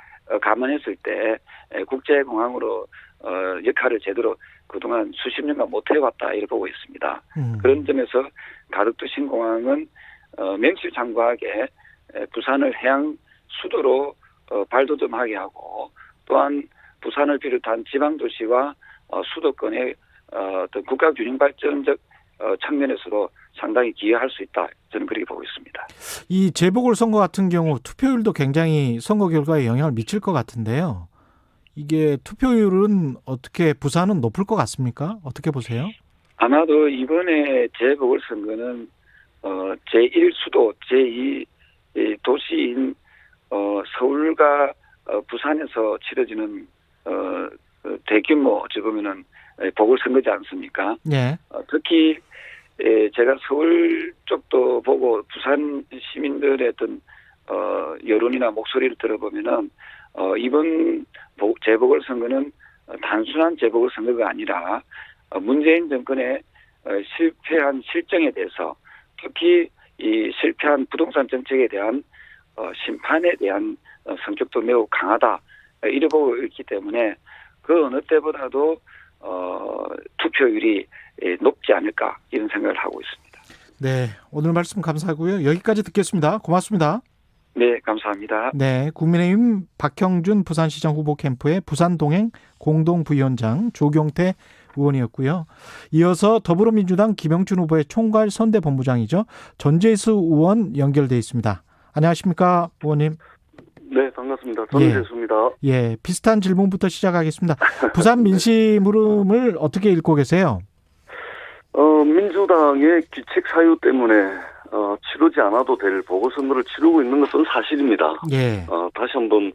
감안했을 때 국제공항으로 역할을 제대로 그동안 수십 년간 못 해왔다 이렇게 보고 있습니다. 그런 점에서 가덕도 신공항은 명실장구하게 부산을 해양 수도로 발돋움하게 하고 또한 부산을 비롯한 지방도시와 수도권의 어떤 국가균형 발전적 측면에서도 상당히 기여할 수 있다. 저는 그렇게 보고 있습니다. 이 재보궐선거 같은 경우 투표율도 굉장히 선거 결과에 영향을 미칠 것 같은데요. 이게 투표율은 어떻게 부산은 높을 것 같습니까? 어떻게 보세요? 아마도 이번에 재보궐선거는 제1 수도, 제2 도시인 서울과 부산에서 치러지는 대규모 어찌 보면은 보궐선거지 않습니까? 예. 특히 제가 서울 쪽도 보고 부산 시민들의 어떤 여론이나 목소리를 들어보면은 이번 재보궐선거는 단순한 재보궐선거가 아니라 문재인 정권의 실패한 실정에 대해서 특히 이 실패한 부동산 정책에 대한 심판에 대한 성격도 매우 강하다 이래 보고 있기 때문에 그 어느 때보다도 투표율이 높지 않을까 이런 생각을 하고 있습니다. 네, 오늘 말씀 감사하고요. 여기까지 듣겠습니다. 고맙습니다. 네, 감사합니다. 네, 국민의힘 박형준 부산시장 후보 캠프의 부산동행 공동부위원장 조경태 의원이었고요. 이어서 더불어민주당 김영춘 후보의 총괄 선대본부장이죠. 전재수 의원 연결돼 있습니다. 안녕하십니까, 의원님? 네, 반갑습니다. 전재수입니다. 예, 비슷한 질문부터 시작하겠습니다. 부산 민심 흐름을 어떻게 읽고 계세요? 민주당의 규칙 사유 때문에 치르지 않아도 될 보궐선거를 치르고 있는 것은 사실입니다. 예. 다시 한번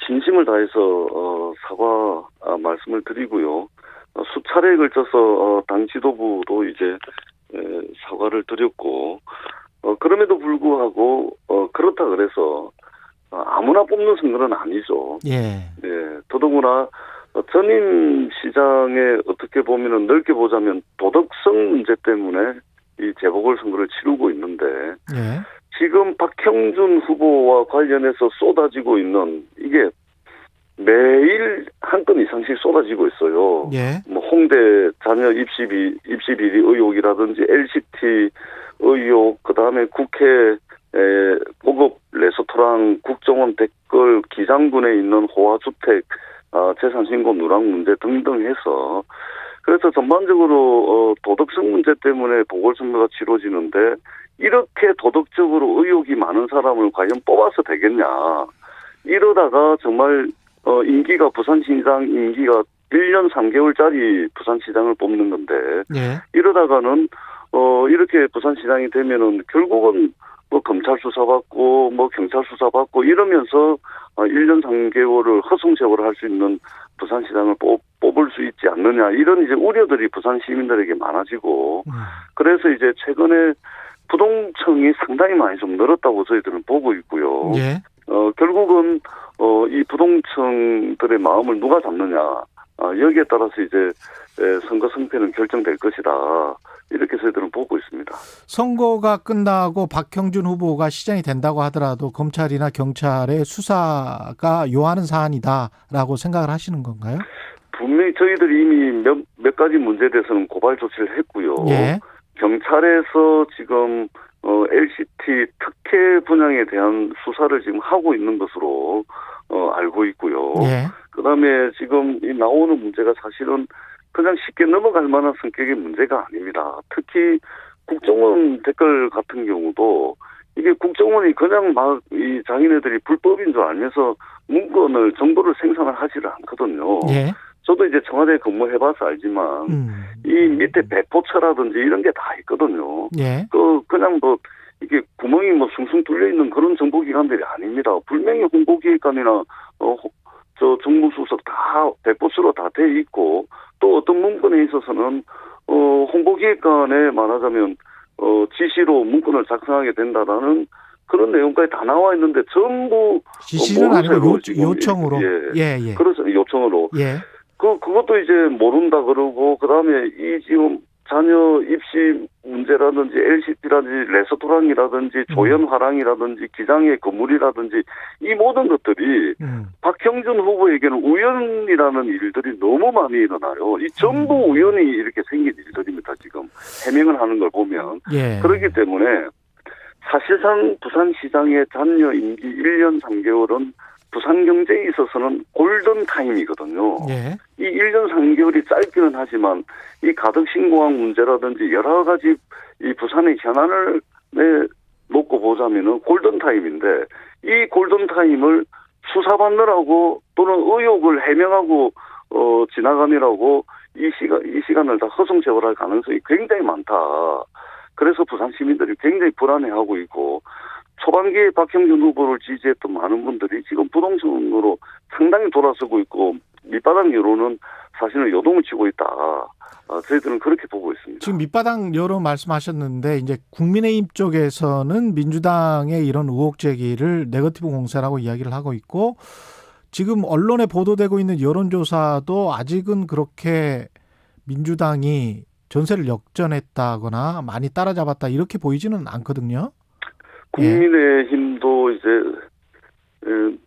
진심을 다해서 사과 말씀을 드리고요. 수차례에 걸쳐서 당 지도부도 이제 사과를 드렸고 그럼에도 불구하고 그렇다 그래서 아무나 뽑는 선거는 아니죠. 예. 네, 더더구나 전임 시장에 어떻게 보면은 넓게 보자면 도덕성 문제 때문에 이 재보궐선거를 치르고 있는데 예. 지금 박형준 후보와 관련해서 쏟아지고 있는 이게 매일 한 건 이상씩 쏟아지고 있어요. 예. 뭐 홍대 자녀 입시 비리 의혹이라든지 LCT 의혹, 그다음에 국회 고급 레스토랑 국정원 댓글 기장군에 있는 호화주택 재산신고 누락 문제 등등 해서 그래서 전반적으로 도덕성 문제 때문에 보궐선거가 치러지는데 이렇게 도덕적으로 의혹이 많은 사람을 과연 뽑아서 되겠냐. 이러다가 정말 임기가 부산시장 임기가 1년 3개월짜리 부산시장을 뽑는 건데 예. 이러다가는 이렇게 부산시장이 되면은 결국은 뭐 검찰 수사받고 뭐 경찰 수사받고 이러면서 1년 3개월을 허송세월을 할 수 있는 부산시장을 뽑을 수 있지 않느냐 이런 이제 우려들이 부산 시민들에게 많아지고 그래서 이제 최근에 부동층이 상당히 많이 좀 늘었다고 저희들은 보고 있고요. 예. 결국은 이 부동층들의 마음을 누가 잡느냐 여기에 따라서 이제 선거 승패는 결정될 것이다. 이렇게 저희들은 보고 있습니다. 선거가 끝나고 박형준 후보가 시장이 된다고 하더라도 검찰이나 경찰의 수사가 요하는 사안이다라고 생각을 하시는 건가요? 분명히 저희들이 이미 몇 가지 문제에 대해서는 고발 조치를 했고요. 예. 경찰에서 지금 LCT 특혜 분양에 대한 수사를 지금 하고 있는 것으로 알고 있고요. 예. 그다음에 지금 이 나오는 문제가 사실은 그냥 쉽게 넘어갈 만한 성격의 문제가 아닙니다. 특히 국정원 댓글 같은 경우도 이게 국정원이 그냥 막 이 자기네들이 불법인 줄 알면서 문건을 정보를 생산을 하지를 않거든요. 예. 저도 이제 청와대에 근무해봐서 알지만 이 밑에 배포처라든지 이런 게 다 있거든요. 예. 그냥 뭐 이게 구멍이 뭐 숭숭 뚫려 있는 그런 정보기관들이 아닙니다. 분명히 홍보기획관이나 저 정무수석 다 배포처로 다 돼 있고 또 어떤 문건에 있어서는 홍보기획관에 말하자면 지시로 문건을 작성하게 된다라는 그런 내용까지 다 나와 있는데 전부 지시는 아니고 요청으로. 예. 예. 그래서 요청으로. 예. 그것도 이제 모른다 그러고 그다음에 이 지금 자녀 입시 문제라든지 LCT라든지 레스토랑이라든지 조연화랑이라든지 기장의 건물이라든지 이 모든 것들이 박형준 후보에게는 우연이라는 일들이 너무 많이 일어나요. 이 전부 우연히 이렇게 생긴 일들입니다. 지금 해명을 하는 걸 보면. 예. 그렇기 때문에 사실상 부산시장의 잔여 임기 1년 3개월은 부산경제에 있어서는 골든타임이거든요. 예. 이 1년 3개월이 짧기는 하지만 이 가덕신공항 문제라든지 여러 가지 이 부산의 현안을 놓고 보자면은 골든타임인데 이 골든타임을 수사받느라고 또는 의혹을 해명하고 지나가느라고 이 시간을 다 허송세월할 가능성이 굉장히 많다. 그래서 부산 시민들이 굉장히 불안해하고 있고 초반기에 박형준 후보를 지지했던 많은 분들이 지금 부동층으로 상당히 돌아서고 있고 밑바닥 여론은 사실은 요동을 치고 있다. 저희들은 그렇게 보고 있습니다. 지금 밑바닥 여론 말씀하셨는데 이제 국민의힘 쪽에서는 민주당의 이런 의혹 제기를 네거티브 공세라고 이야기를 하고 있고 지금 언론에 보도되고 있는 여론조사도 아직은 그렇게 민주당이 전세를 역전했다거나 많이 따라잡았다 이렇게 보이지는 않거든요. 국민의힘도 이제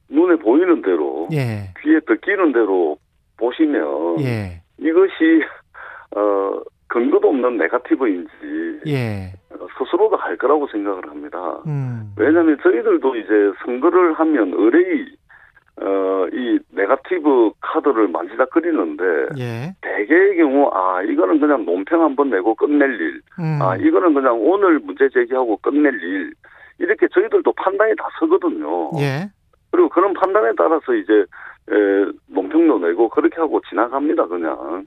눈에 보이는 대로 예. 귀에 듣기는 대로 보시면 예. 이것이 근거도 없는 네거티브인지 예. 스스로가 할 거라고 생각을 합니다. 왜냐하면 저희들도 이제 선거를 하면 의뢰이 이 네거티브 카드를 만지작거리는데 예. 대개의 경우 이거는 그냥 논평 한번 내고 끝낼 일, 이거는 그냥 오늘 문제 제기하고 끝낼 일 이렇게 저희들도 판단이 다 서거든요. 예. 그리고 그런 판단에 따라서 이제 논평도 내고 그렇게 하고 지나갑니다 그냥.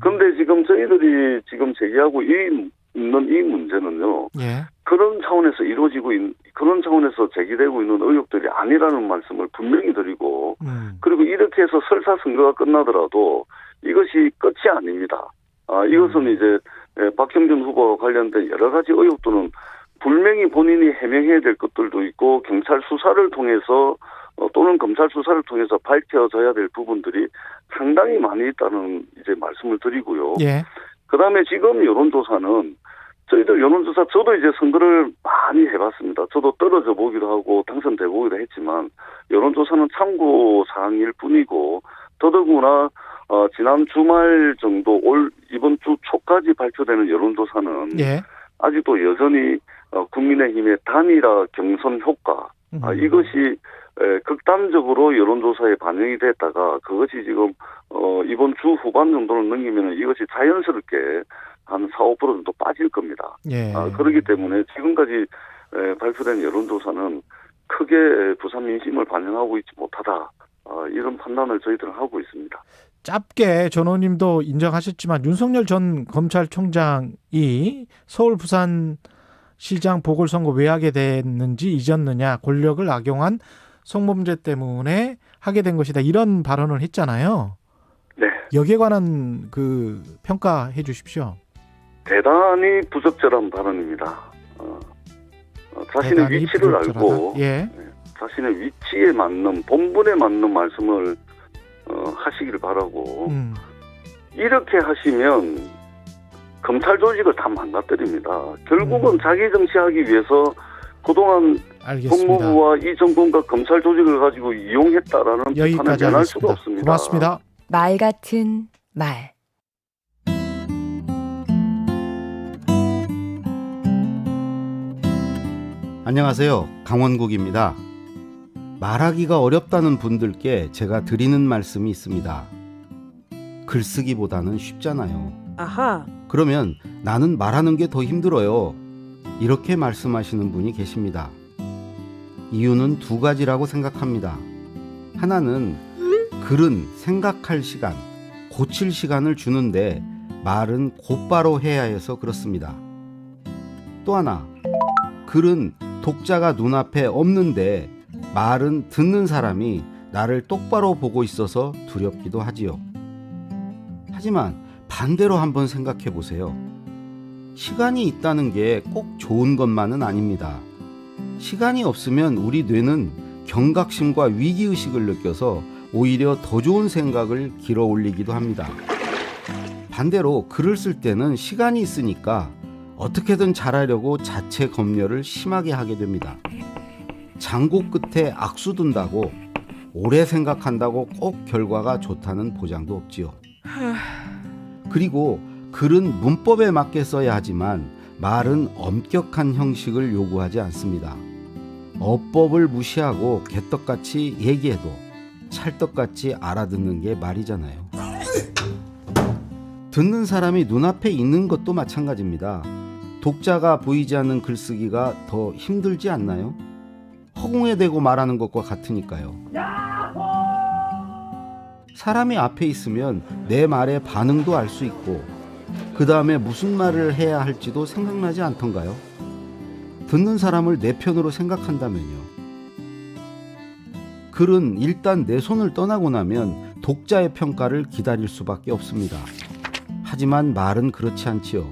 그런데 지금 저희들이 지금 제기하고 있는 이 문제는요. 예. 그런 차원에서 그런 차원에서 제기되고 있는 의혹들이 아니라는 말씀을 분명히 드리고 그리고 이렇게 해서 설사 선거가 끝나더라도 이것이 끝이 아닙니다. 이것은 이제 박형준 후보와 관련된 여러 가지 의혹들은 분명히 본인이 해명해야 될 것들도 있고 경찰 수사를 통해서 또는 검찰 수사를 통해서 밝혀져야 될 부분들이 상당히 많이 있다는 이제 말씀을 드리고요. 예. 그다음에 지금 여론조사는 저희들 여론조사 저도 이제 선거를 많이 해봤습니다. 저도 떨어져 보기도 하고 당선돼 보기도 했지만 여론조사는 참고 사항일 뿐이고 더더구나 지난 주말 정도 이번 주 초까지 발표되는 여론조사는 예. 아직도 여전히 국민의힘의 단일화 경선 효과 이것이 극단적으로 여론조사에 반영이 됐다가 그것이 지금 이번 주 후반 정도를 넘기면 이것이 자연스럽게 한 4~5% 정도 빠질 겁니다. 예. 그렇기 때문에 지금까지 발표된 여론조사는 크게 부산 민심을 반영하고 있지 못하다. 이런 판단을 저희들은 하고 있습니다. 짧게 전 의원님도 인정하셨지만 윤석열 전 검찰총장이 서울 부산시장 보궐선거 왜 하게 됐는지 잊었느냐 권력을 악용한 성범죄 때문에 하게 된 것이다 이런 발언을 했잖아요. 네. 여기에 관한 그 평가해 주십시오. 대단히 부적절한 발언입니다. 자신의 위치를 부적절하다. 알고 예. 자신의 위치에 맞는 본분에 맞는 말씀을 하시길 바라고 이렇게 하시면 검찰 조직을 다 망가뜨립니다. 결국은 자기 정치하기 위해서 그동안 알겠습니다. 법무부와 이 정권과 검찰 조직을 가지고 이용했다라는 비판을 여기까지 면할 수가 하겠습니다. 없습니다. 고맙습니다. 말 같은 말. 안녕하세요. 강원국입니다. 말하기가 어렵다는 분들께 제가 드리는 말씀이 있습니다. 글쓰기보다는 쉽잖아요. 아하. 그러면 나는 말하는 게 더 힘들어요. 이렇게 말씀하시는 분이 계십니다. 이유는 두 가지라고 생각합니다. 하나는 글은 생각할 시간, 고칠 시간을 주는데 말은 곧바로 해야 해서 그렇습니다. 또 하나, 글은 독자가 눈앞에 없는데 말은 듣는 사람이 나를 똑바로 보고 있어서 두렵기도 하지요. 하지만 반대로 한번 생각해 보세요. 시간이 있다는 게 꼭 좋은 것만은 아닙니다. 시간이 없으면 우리 뇌는 경각심과 위기의식을 느껴서 오히려 더 좋은 생각을 길어 올리기도 합니다. 반대로 글을 쓸 때는 시간이 있으니까 어떻게든 잘하려고 자체 검열을 심하게 하게 됩니다. 장고 끝에 악수 둔다고 오래 생각한다고 꼭 결과가 좋다는 보장도 없지요. 그리고 글은 문법에 맞게 써야 하지만 말은 엄격한 형식을 요구하지 않습니다. 어법을 무시하고 개떡같이 얘기해도 찰떡같이 알아듣는 게 말이잖아요. 듣는 사람이 눈앞에 있는 것도 마찬가지입니다. 독자가 보이지 않는 글쓰기가 더 힘들지 않나요? 허공에 대고 말하는 것과 같으니까요. 사람이 앞에 있으면 내 말의 반응도 알 수 있고 그 다음에 무슨 말을 해야 할지도 생각나지 않던가요? 듣는 사람을 내 편으로 생각한다면요. 글은 일단 내 손을 떠나고 나면 독자의 평가를 기다릴 수밖에 없습니다. 하지만 말은 그렇지 않지요.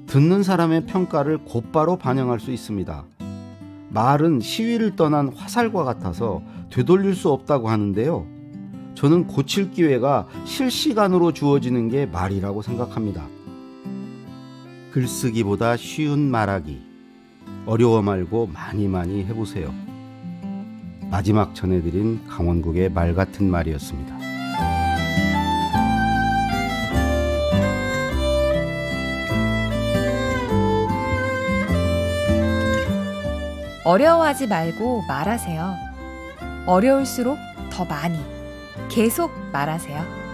듣는 사람의 평가를 곧바로 반영할 수 있습니다. 말은 시위를 떠난 화살과 같아서 되돌릴 수 없다고 하는데요. 저는 고칠 기회가 실시간으로 주어지는 게 말이라고 생각합니다. 글쓰기보다 쉬운 말하기. 어려워 말고 많이 해보세요. 마지막 전해드린 강원국의 말 같은 말이었습니다. 어려워하지 말고 말하세요. 어려울수록 더 많이, 계속 말하세요.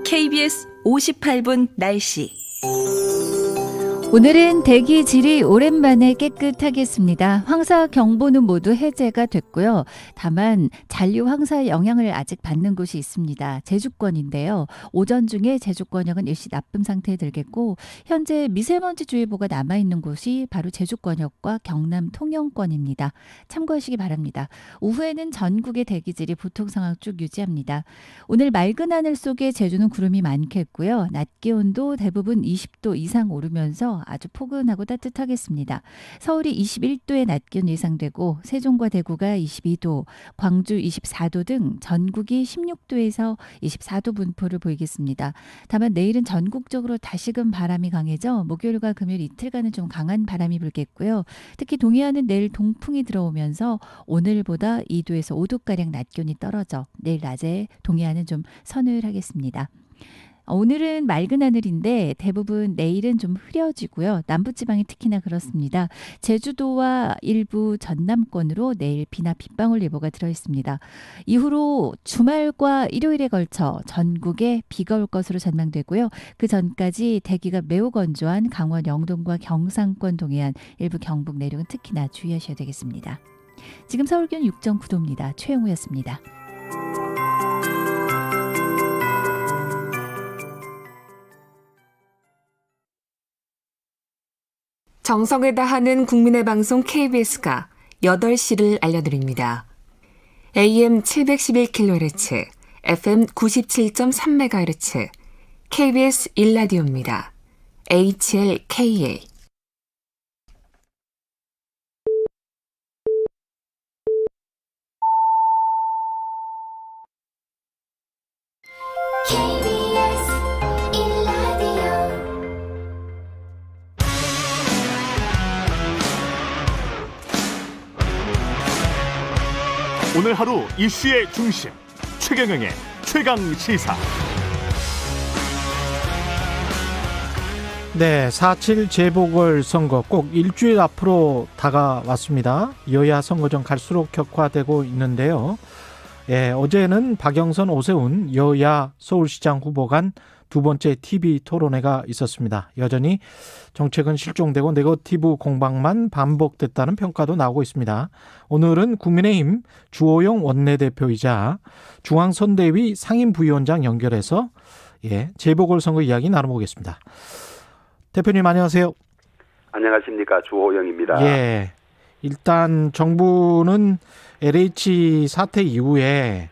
KBS 58분 날씨. 오늘은 대기 질이 오랜만에 깨끗하겠습니다. 황사 경보는 모두 해제가 됐고요. 다만 잔류 황사의 영향을 아직 받는 곳이 있습니다. 제주권인데요. 오전 중에 제주권역은 일시 나쁨 상태에 들겠고 현재 미세먼지주의보가 남아있는 곳이 바로 제주권역과 경남 통영권입니다. 참고하시기 바랍니다. 오후에는 전국의 대기질이 보통 상황 쭉 유지합니다. 오늘 맑은 하늘 속에 제주는 구름이 많겠고요. 낮 기온도 대부분 20도 이상 오르면서 아주 포근하고 따뜻하겠습니다. 서울이 21도의 낮 기온 예상되고 세종과 대구가 22도, 광주 24도 등 전국이 16도에서 24도 분포를 보이겠습니다. 다만 내일은 전국적으로 다시금 바람이 강해져 목요일과 금요일 이틀간은 좀 강한 바람이 불겠고요. 특히 동해안은 내일 동풍이 들어오면서 오늘보다 2도에서 5도가량 낮 기온이 떨어져 내일 낮에 동해안은 좀 서늘하겠습니다. 오늘은 맑은 하늘인데 대부분 내일은 좀 흐려지고요. 남부지방이 특히나 그렇습니다. 제주도와 일부 전남권으로 내일 비나 빗방울 예보가 들어있습니다. 이후로 주말과 일요일에 걸쳐 전국에 비가 올 것으로 전망되고요. 그 전까지 대기가 매우 건조한 강원 영동과 경상권 동해안, 일부 경북 내륙은 특히나 주의하셔야 되겠습니다. 지금 서울 기온 6.9도입니다. 최영우였습니다. 정성을 다하는 국민의 방송 KBS가 8시를 알려드립니다. AM 711kHz, FM 97.3MHz, KBS 1라디오입니다. HLKA. 오늘 하루 이슈의 중심 최경영의 최강 시사. 네, 4.7 재보궐선거 꼭 일주일 앞으로 다가왔습니다. 여야 선거전 갈수록 격화되고 있는데요. 예, 어제는 박영선, 오세훈 여야 서울시장 후보 간 두 번째 TV 토론회가 있었습니다. 여전히 정책은 실종되고 네거티브 공방만 반복됐다는 평가도 나오고 있습니다. 오늘은 국민의힘 주호영 원내대표이자 중앙선대위 상임부위원장 연결해서 재보궐선거 이야기 나눠보겠습니다. 대표님 안녕하세요. 안녕하십니까. 주호영입니다. 예, 일단 정부는 LH 사태 이후에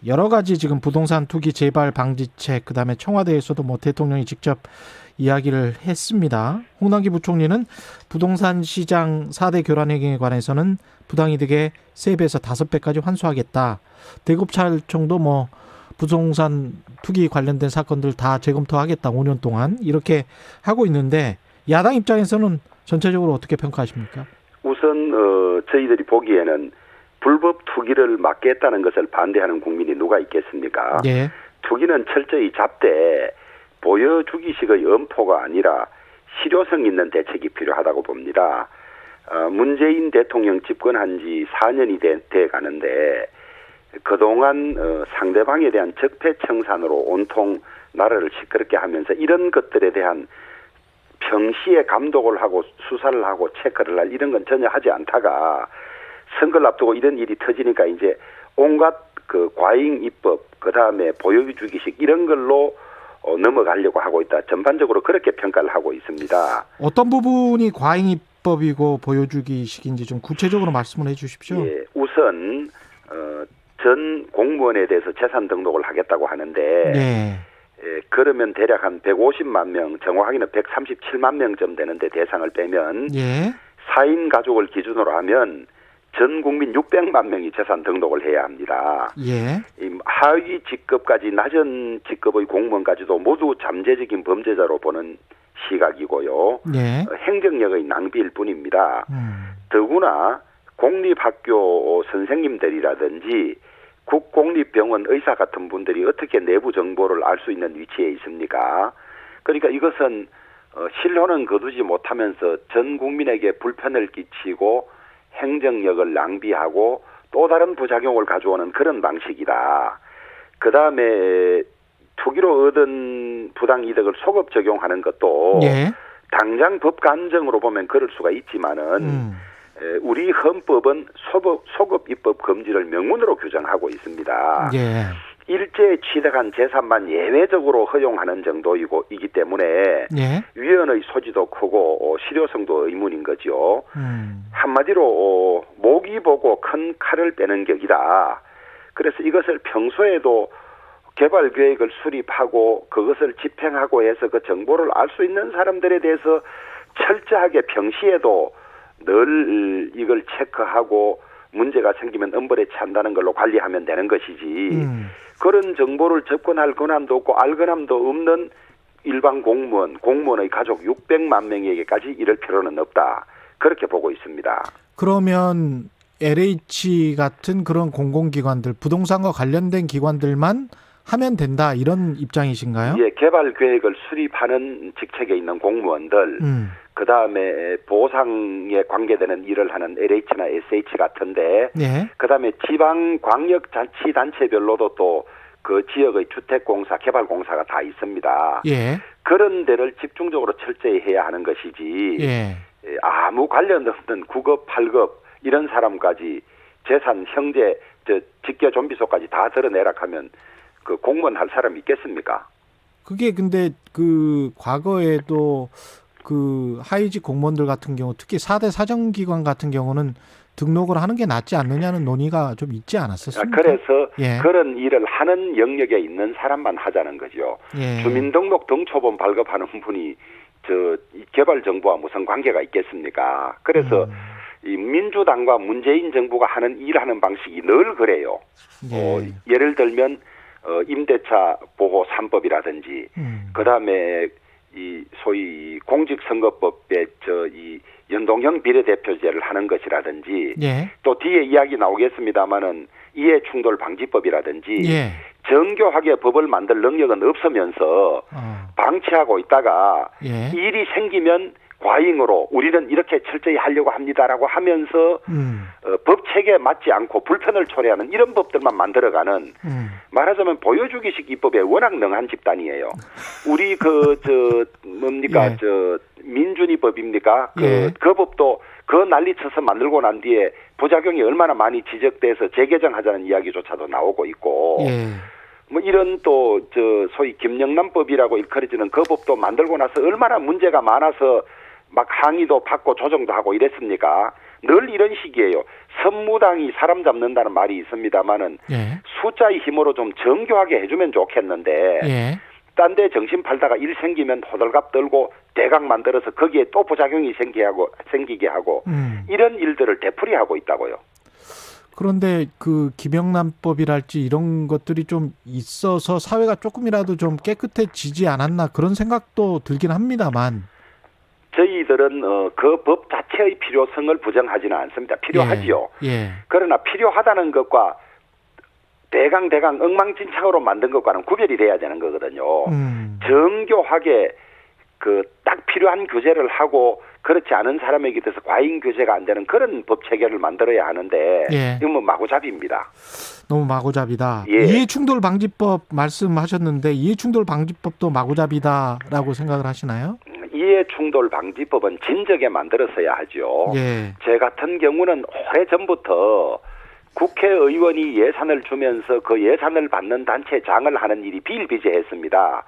여러 가지 지금 부동산 투기 재발 방지책, 그다음에 청와대에서도 대통령이 직접 이야기를 했습니다. 홍남기 부총리는 부동산 시장 4대 교란 행위에 관해서는 부당이득의 3배에서 5배까지 환수하겠다. 대검찰청도 부동산 투기 관련된 사건들 다 재검토하겠다. 5년 동안 이렇게 하고 있는데 야당 입장에서는 전체적으로 어떻게 평가하십니까? 우선 저희들이 보기에는 불법 투기를 막겠다는 것을 반대하는 국민이 누가 있겠습니까? 예. 투기는 철저히 잡되 보여주기식의 엄포가 아니라 실효성 있는 대책이 필요하다고 봅니다. 문재인 대통령 집권한 지 4년이 돼 가는데 그동안 상대방에 대한 적폐청산으로 온통 나라를 시끄럽게 하면서 이런 것들에 대한 평시에 감독을 하고 수사를 하고 체크를 할 이런 건 전혀 하지 않다가 선거를 앞두고 이런 일이 터지니까 이제 온갖 과잉 입법, 그 다음에 보여주기식 이런 걸로 넘어가려고 하고 있다. 전반적으로 그렇게 평가를 하고 있습니다. 어떤 부분이 과잉 입법이고 보여주기식인지 좀 구체적으로 말씀을 해주십시오. 예, 우선 전 공무원에 대해서 재산 등록을 하겠다고 하는데 그러면 대략 한 150만 명, 정확하게는 137만 명쯤 되는데 대상을 빼면 4인 가족을 기준으로 하면 전 국민 600만 명이 재산 등록을 해야 합니다. 이 하위 직급까지 낮은 직급의 공무원까지도 모두 잠재적인 범죄자로 보는 시각이고요. 행정력의 낭비일 뿐입니다. 더구나 공립학교 선생님들이라든지 국공립병원 의사 같은 분들이 어떻게 내부 정보를 알 수 있는 위치에 있습니까? 그러니까 이것은 신뢰는 거두지 못하면서 전 국민에게 불편을 끼치고 행정력을 낭비하고 또 다른 부작용을 가져오는 그런 방식이다. 그 다음에 투기로 얻은 부당이득을 소급 적용하는 것도 당장 법 간정으로 보면 그럴 수가 있지만은 우리 헌법은 소급 입법 금지를 명문으로 규정하고 있습니다. 일제에 취득한 재산만 예외적으로 허용하는 정도이기 때문에 위헌의 소지도 크고 실효성도 의문인 거죠. 한마디로 모기 보고 큰 칼을 빼는 격이다. 그래서 이것을 평소에도 개발 계획을 수립하고 그것을 집행하고 해서 그 정보를 알 수 있는 사람들에 대해서 철저하게 평시에도 늘 이걸 체크하고 문제가 생기면 엄벌에 찬다는 걸로 관리하면 되는 것이지 그런 정보를 접근할 권한도 없고 알 권한도 없는 일반 공무원의 가족 600만 명에게까지 이럴 필요는 없다. 그렇게 보고 있습니다. 그러면 LH 같은 그런 공공기관들, 부동산과 관련된 기관들만 하면 된다 이런 입장이신가요? 예, 개발 계획을 수립하는 직책에 있는 공무원들, 그 다음에 보상에 관계되는 일을 하는 LH나 SH 같은데, 그 다음에 지방 광역자치단체별로도 또 그 지역의 주택공사, 개발공사가 다 있습니다. 그런 데를 집중적으로 철저히 해야 하는 것이지, 아무 관련 없는 9급, 8급 이런 사람까지 재산, 형제, 직계 좀비소까지 다 드러내라 하면 그 공무원 할 사람이 있겠습니까? 그게 근데 그 과거에도 그 하위직 공무원들 같은 경우 특히 4대 사정기관 같은 경우는 등록을 하는 게 낫지 않느냐는 논의가 좀 있지 않았었습니까? 그래서 예. 그런 일을 하는 영역에 있는 사람만 하자는 거죠. 예. 주민등록 등초본 발급하는 분이 이 개발정부와 무슨 관계가 있겠습니까? 그래서 이 민주당과 문재인 정부가 하는 일하는 방식이 늘 그래요. 예. 예를 들면 임대차 보호 3법이라든지 그다음에 이 소위 공직선거법에 이 연동형 비례대표제를 하는 것이라든지 예. 또 뒤에 이야기 나오겠습니다마는 이해충돌 방지법이라든지 예. 정교하게 법을 만들 능력은 없으면서 방치하고 있다가 예. 일이 생기면 과잉으로 우리는 이렇게 철저히 하려고 합니다라고 하면서 법 체계에 맞지 않고 불편을 초래하는 이런 법들만 만들어가는 말하자면 보여주기식 입법에 워낙 능한 집단이에요. 우리 뭡니까 예. 민준이법입니까? 예. 그 법도 그 난리쳐서 만들고 난 뒤에 부작용이 얼마나 많이 지적돼서 재개정하자는 이야기조차도 나오고 있고. 예. 뭐 이런 또 소위 김영란법이라고 일컬어지는 그 법도 만들고 나서 얼마나 문제가 많아서 막 항의도 받고 조정도 하고 이랬습니까? 늘 이런 식이에요. 선무당이 사람 잡는다는 말이 있습니다만은 예. 숫자의 힘으로 좀 정교하게 해주면 좋겠는데 예. 딴 데 정신 팔다가 일 생기면 호들갑 떨고 대강 만들어서 거기에 또 부작용이 생기게 하고 이런 일들을 되풀이하고 있다고요. 그런데 그 김영란법이랄지 이런 것들이 좀 있어서 사회가 조금이라도 좀 깨끗해지지 않았나 그런 생각도 들긴 합니다만 저희들은 그 법 자체의 필요성을 부정하지는 않습니다. 필요하지요. 예. 그러나 필요하다는 것과 대강 엉망진창으로 만든 것과는 구별이 돼야 되는 거거든요. 정교하게 딱 필요한 규제를 하고 그렇지 않은 사람에게 대해서 과잉 규제가 안 되는 그런 법 체계를 만들어야 하는데 예. 이건 뭐 마구잡이입니다. 너무 마구잡이다. 예. 이해충돌 방지법 말씀하셨는데 이해충돌 방지법도 마구잡이다라고 생각을 하시나요? 이해충돌 방지법은 진작에 만들었어야 하죠. 예. 제 같은 경우는 오래전부터 국회의원이 예산을 주면서 그 예산을 받는 단체장을 하는 일이 비일비재했습니다.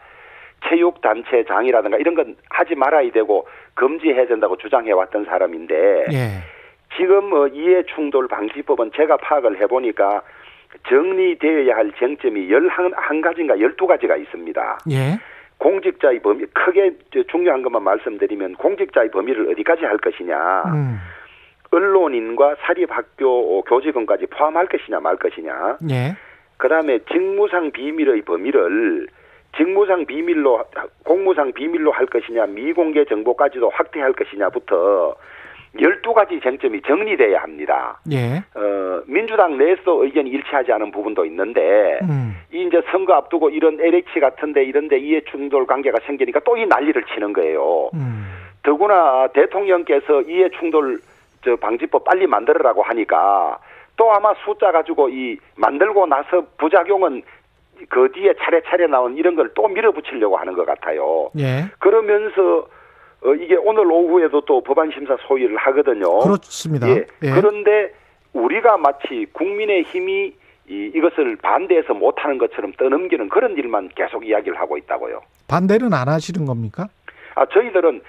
체육단체장이라든가 이런 건 하지 말아야 되고 금지해야 된다고 주장해왔던 사람인데 예. 지금 이해충돌 방지법은 제가 파악을 해보니까 정리되어야 할 쟁점이 11가지인가 12가지가 있습니다. 예. 공직자의 범위, 크게 중요한 것만 말씀드리면 공직자의 범위를 어디까지 할 것이냐, 언론인과 사립학교 교직원까지 포함할 것이냐 말 것이냐, 예. 그다음에 직무상 비밀의 범위를 직무상 비밀로, 공무상 비밀로 할 것이냐, 미공개 정보까지도 확대할 것이냐부터 12가지 쟁점이 정리돼야 합니다. 예. 민주당 내에서 의견이 일치하지 않은 부분도 있는데, 이제 선거 앞두고 이런 LH 같은데 이런데 이해충돌 관계가 생기니까 또 이 난리를 치는 거예요. 더구나 대통령께서 이해충돌 방지법 빨리 만들으라고 하니까 또 아마 숫자 가지고 이 만들고 나서 부작용은 그 뒤에 차례차례 나온 이런 걸 또 밀어붙이려고 하는 것 같아요. 예. 그러면서 이게 오늘 오후에도 또 법안심사 소위를 하거든요. 그렇습니다. 예. 예. 그런데 우리가 마치 국민의힘이 이것을 반대해서 못하는 것처럼 떠넘기는 그런 일만 계속 이야기를 하고 있다고요. 반대는 안 하시는 겁니까? 저희들은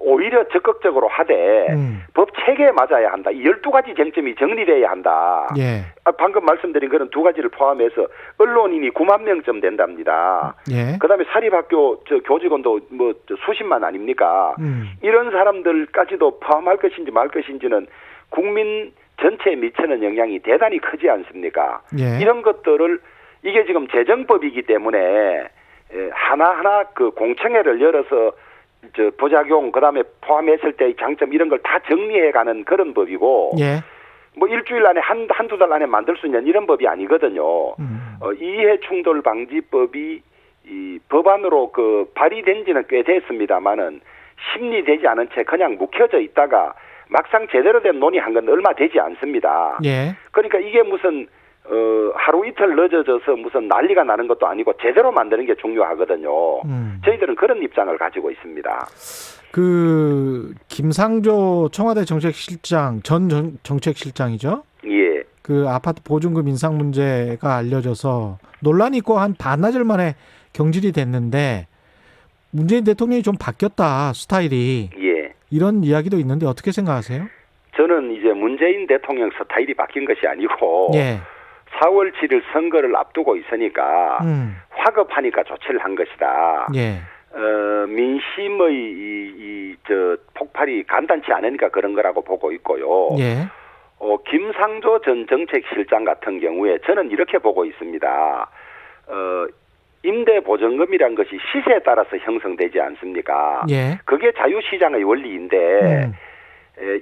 오히려 적극적으로 하되 법 체계에 맞아야 한다. 이 12가지 쟁점이 정리돼야 한다. 예. 방금 말씀드린 그런 2가지를 포함해서 언론인이 9만 명쯤 된답니다. 예. 그다음에 사립학교 교직원도 뭐 수십만 아닙니까? 이런 사람들까지도 포함할 것인지 말 것인지는 국민 전체에 미치는 영향이 대단히 크지 않습니까? 예. 이런 것들을 이게 지금 재정법이기 때문에 하나하나 그 공청회를 열어서 부작용 그다음에 포함했을 때의 장점 이런 걸 다 정리해가는 그런 법이고 예. 뭐 일주일 안에 한두 달 안에 만들 수 있는 이런 법이 아니거든요. 이해충돌 방지법이 이 법안으로 발의된 지는 꽤 됐습니다만은 심리되지 않은 채 그냥 묵혀져 있다가 막상 제대로 된 논의한 건 얼마 되지 않습니다. 예. 그러니까 이게 무슨 하루 이틀 늦어져서 무슨 난리가 나는 것도 아니고 제대로 만드는 게 중요하거든요. 저희들은 그런 입장을 가지고 있습니다. 김상조 청와대 정책실장 전 정책실장이죠. 예. 아파트 보증금 인상 문제가 알려져서 논란이 있고 한 반나절 만에 경질이 됐는데 문재인 대통령이 좀 바뀌었다 스타일이. 예. 이런 이야기도 있는데 어떻게 생각하세요? 저는 이제 문재인 대통령 스타일이 바뀐 것이 아니고 예. 4월 7일 선거를 앞두고 있으니까 화급하니까 조치를 한 것이다. 예. 민심의 저 폭발이 간단치 않으니까 그런 거라고 보고 있고요. 예. 김상조 전 정책실장 같은 경우에 저는 이렇게 보고 있습니다. 임대보증금이란 것이 시세에 따라서 형성되지 않습니까? 예. 그게 자유시장의 원리인데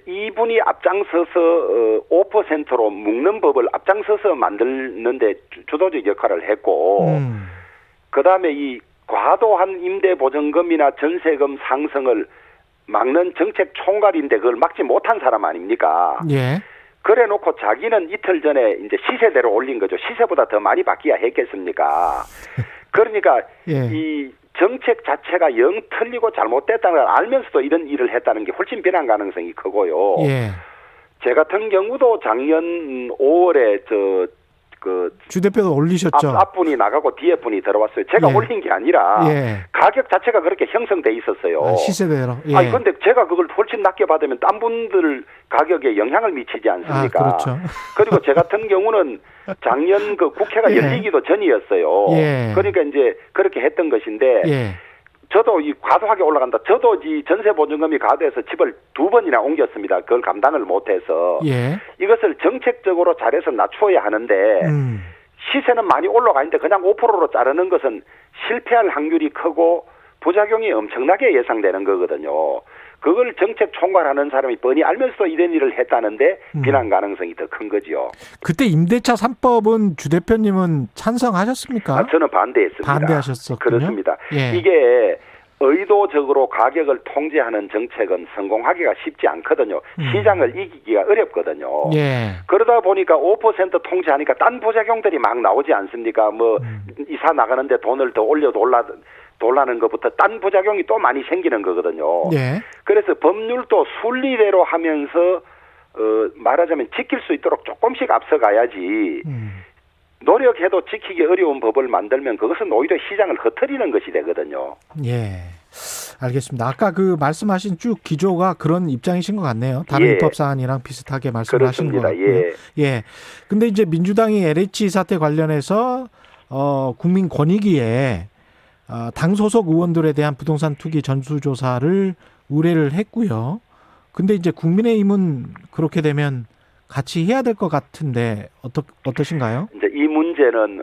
이분이 앞장서서 5%로 묶는 법을 앞장서서 만드는데 주도적 역할을 했고 그다음에 이 과도한 임대보증금이나 전세금 상승을 막는 정책 총괄인데 그걸 막지 못한 사람 아닙니까? 예. 그래 놓고 자기는 이틀 전에 이제 시세대로 올린 거죠. 시세보다 더 많이 받기야 했겠습니까? 그러니까 예. 이 정책 자체가 영 틀리고 잘못됐다는 걸 알면서도 이런 일을 했다는 게 훨씬 비난 가능성이 크고요. 예. 제 같은 경우도 작년 5월에 주 대표도 올리셨죠. 앞분이 나가고 뒤에 분이 들어왔어요. 제가 예. 올린 게 아니라 예. 가격 자체가 그렇게 형성돼 있었어요. 시세대로. 예. 아니 근데 제가 그걸 훨씬 낮게 받으면 딴 분들 가격에 영향을 미치지 않습니까? 그렇죠. 그리고 제 같은 경우는 작년 그 국회가 예. 열리기도 전이었어요. 예. 그러니까 이제 그렇게 했던 것인데 예. 저도 이 과도하게 올라간다. 저도 이 전세 보증금이 과도해서 집을 2번이나 옮겼습니다. 그걸 감당을 못해서 예. 이것을 정책적으로 잘해서 낮추어야 하는데 시세는 많이 올라가 있는데 그냥 5%로 자르는 것은 실패할 확률이 크고 부작용이 엄청나게 예상되는 거거든요. 그걸 정책 총괄하는 사람이 뻔히 알면서도 이런 일을 했다는데 비난 가능성이 더 큰 거지요. 그때 임대차 3법은 주 대표님은 찬성하셨습니까? 저는 반대했습니다. 반대하셨었군요. 그렇습니다. 예. 이게 의도적으로 가격을 통제하는 정책은 성공하기가 쉽지 않거든요. 시장을 이기기가 어렵거든요. 예. 그러다 보니까 5% 통제하니까 딴 부작용들이 막 나오지 않습니까? 뭐 이사 나가는데 돈을 더 올려 돌라는 것부터 딴 부작용이 또 많이 생기는 거거든요. 예. 그래서 법률도 순리대로 하면서 말하자면 지킬 수 있도록 조금씩 앞서가야지 노력해도 지키기 어려운 법을 만들면 그것은 오히려 시장을 흐트리는 것이 되거든요. 예. 알겠습니다. 아까 그 말씀하신 쭉 기조가 그런 입장이신 것 같네요. 다른 예. 입법 사안이랑 비슷하게 말씀하신 것 같고요. 예. 예. 근데 이제 민주당이 LH 사태 관련해서 국민권익위에 당 소속 의원들에 대한 부동산 투기 전수조사를 의뢰를 했고요. 근데 이제 국민의힘은 그렇게 되면 같이 해야 될 것 같은데 어떠신가요? 이제 이 문제는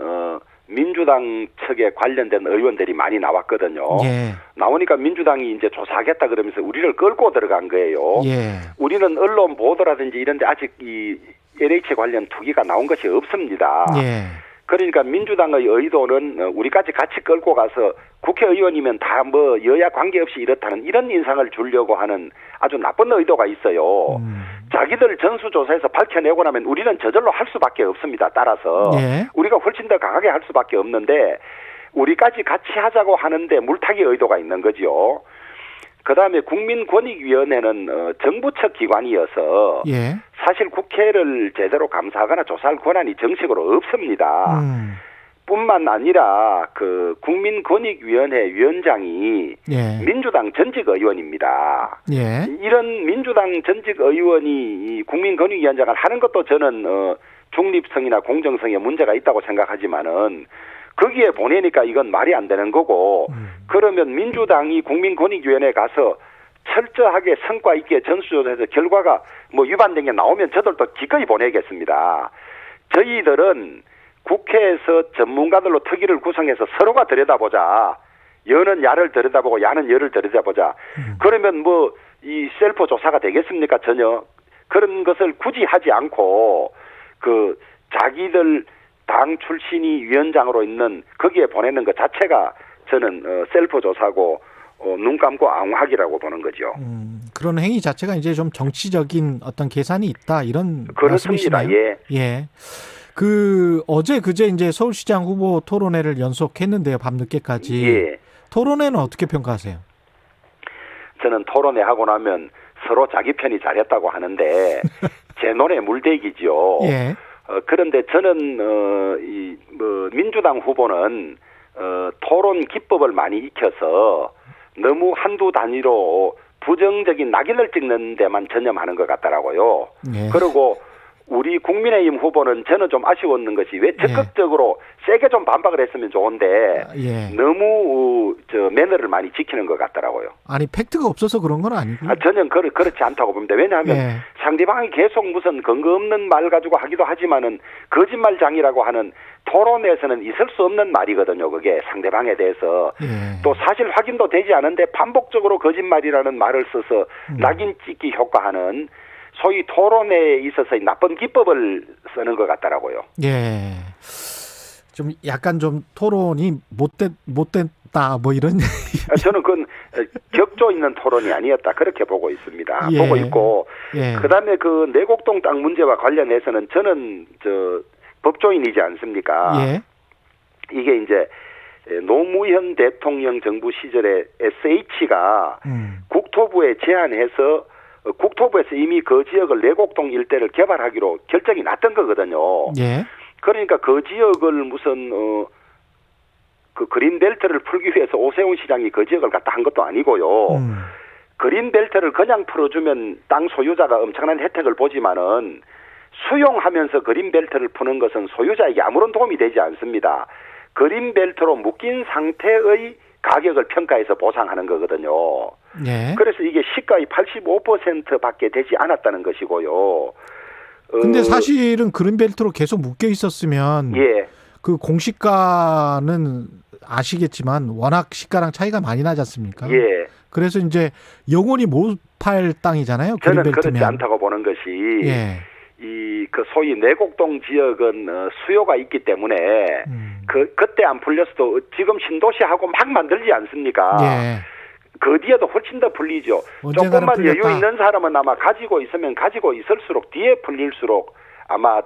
민주당 측에 관련된 의원들이 많이 나왔거든요. 예. 나오니까 민주당이 이제 조사하겠다 그러면서 우리를 끌고 들어간 거예요. 예. 우리는 언론 보도라든지 이런데 아직 이 LH 관련 투기가 나온 것이 없습니다. 예. 그러니까 민주당의 의도는 우리까지 같이 끌고 가서 국회의원이면 다 뭐 여야 관계없이 이렇다는 이런 인상을 주려고 하는 아주 나쁜 의도가 있어요. 자기들 전수조사에서 밝혀내고 나면 우리는 저절로 할 수밖에 없습니다. 따라서 예. 우리가 훨씬 더 강하게 할 수밖에 없는데 우리까지 같이 하자고 하는데 물타기 의도가 있는 거죠. 그다음에 국민권익위원회는 정부 측 기관이어서 예. 사실 국회를 제대로 감사하거나 조사할 권한이 정식으로 없습니다. 뿐만 아니라 그 국민권익위원회 위원장이 예. 민주당 전직 의원입니다. 예. 이런 민주당 전직 의원이 국민권익위원장을 하는 것도 저는 중립성이나 공정성에 문제가 있다고 생각하지만은 거기에 보내니까 이건 말이 안 되는 거고 그러면 민주당이 국민권익위원회에 가서 철저하게 성과 있게 전수조사해서 결과가 뭐 위반된 게 나오면 저들도 기꺼이 보내겠습니다. 저희들은 국회에서 전문가들로 특위를 구성해서 서로가 들여다보자. 여는 야를 들여다보고 야는 여를 들여다보자. 그러면 뭐 이 셀프 조사가 되겠습니까? 전혀 그런 것을 굳이 하지 않고 그 자기들 당 출신이 위원장으로 있는 거기에 보내는 것 자체가 저는 셀프 조사고 눈 감고 앙하기라고 보는 거죠. 그런 행위 자체가 이제 좀 정치적인 어떤 계산이 있다 이런 그렇습니다. 말씀이시나요? 예. 예. 그 어제 그제 이제 서울시장 후보 토론회를 연속했는데요. 밤늦게까지. 예. 토론회는 어떻게 평가하세요? 저는 토론회 하고 나면 서로 자기 편이 잘했다고 하는데 제 눈에 물대기죠. 예. 그런데 저는 민주당 후보는 토론 기법을 많이 익혀서 너무 한두 단위로 부정적인 낙인을 찍는 데만 전념하는 것 같더라고요. 예. 그리고 우리 국민의힘 후보는 저는 좀 아쉬웠는 것이 왜 적극적으로 세게 좀 반박을 했으면 좋은데 예. 너무 매너를 많이 지키는 것 같더라고요. 아니 팩트가 없어서 그런 건 아니고요. 전혀 그렇지 않다고 봅니다. 왜냐하면 예. 상대방이 계속 무슨 근거 없는 말 가지고 하기도 하지만은 거짓말장이라고 하는 토론에서는 있을 수 없는 말이거든요. 그게 상대방에 대해서 예. 또 사실 확인도 되지 않은데 반복적으로 거짓말이라는 말을 써서 낙인 찍기 효과하는 소위 토론에 있어서의 나쁜 기법을 쓰는 것 같더라고요. 예. 좀 약간 좀 토론이 못됐다 뭐 이런. 저는 그건 격조 있는 토론이 아니었다 그렇게 보고 있습니다. 예. 보고 있고 예. 그다음에 그 내곡동 땅 문제와 관련해서는 저는 법조인이지 않습니까? 예. 이게 이제 노무현 대통령 정부 시절에 SH가 국토부에 제안해서 국토부에서 이미 그 지역을 내곡동 일대를 개발하기로 결정이 났던 거거든요. 예. 그러니까 그 지역을 무슨 그 그린벨트를 풀기 위해서 오세훈 시장이 그 지역을 갖다 한 것도 아니고요. 그린벨트를 그냥 풀어주면 땅 소유자가 엄청난 혜택을 보지만은 수용하면서 그린벨트를 푸는 것은 소유자에게 아무런 도움이 되지 않습니다. 그린벨트로 묶인 상태의 가격을 평가해서 보상하는 거거든요. 예. 그래서 이게 시가의 85%밖에 되지 않았다는 것이고요. 근데 사실은 그린벨트로 계속 묶여 있었으면 예. 그 공시가는 아시겠지만 워낙 시가랑 차이가 많이 나지 않습니까? 예. 그래서 이제 영원히 못 팔 땅이잖아요. 저는 그린벨트면. 그렇지 않다고 보는 것이 예. 그 소위 내곡동 지역은 수요가 있기 때문에 그때 안 풀렸어도 지금 신도시하고 막 만들지 않습니까? 예. 그 뒤에도 훨씬 더 풀리죠. 조금만 여유 있는 사람은 아마 가지고 있으면 가지고 있을수록 뒤에 풀릴수록 아마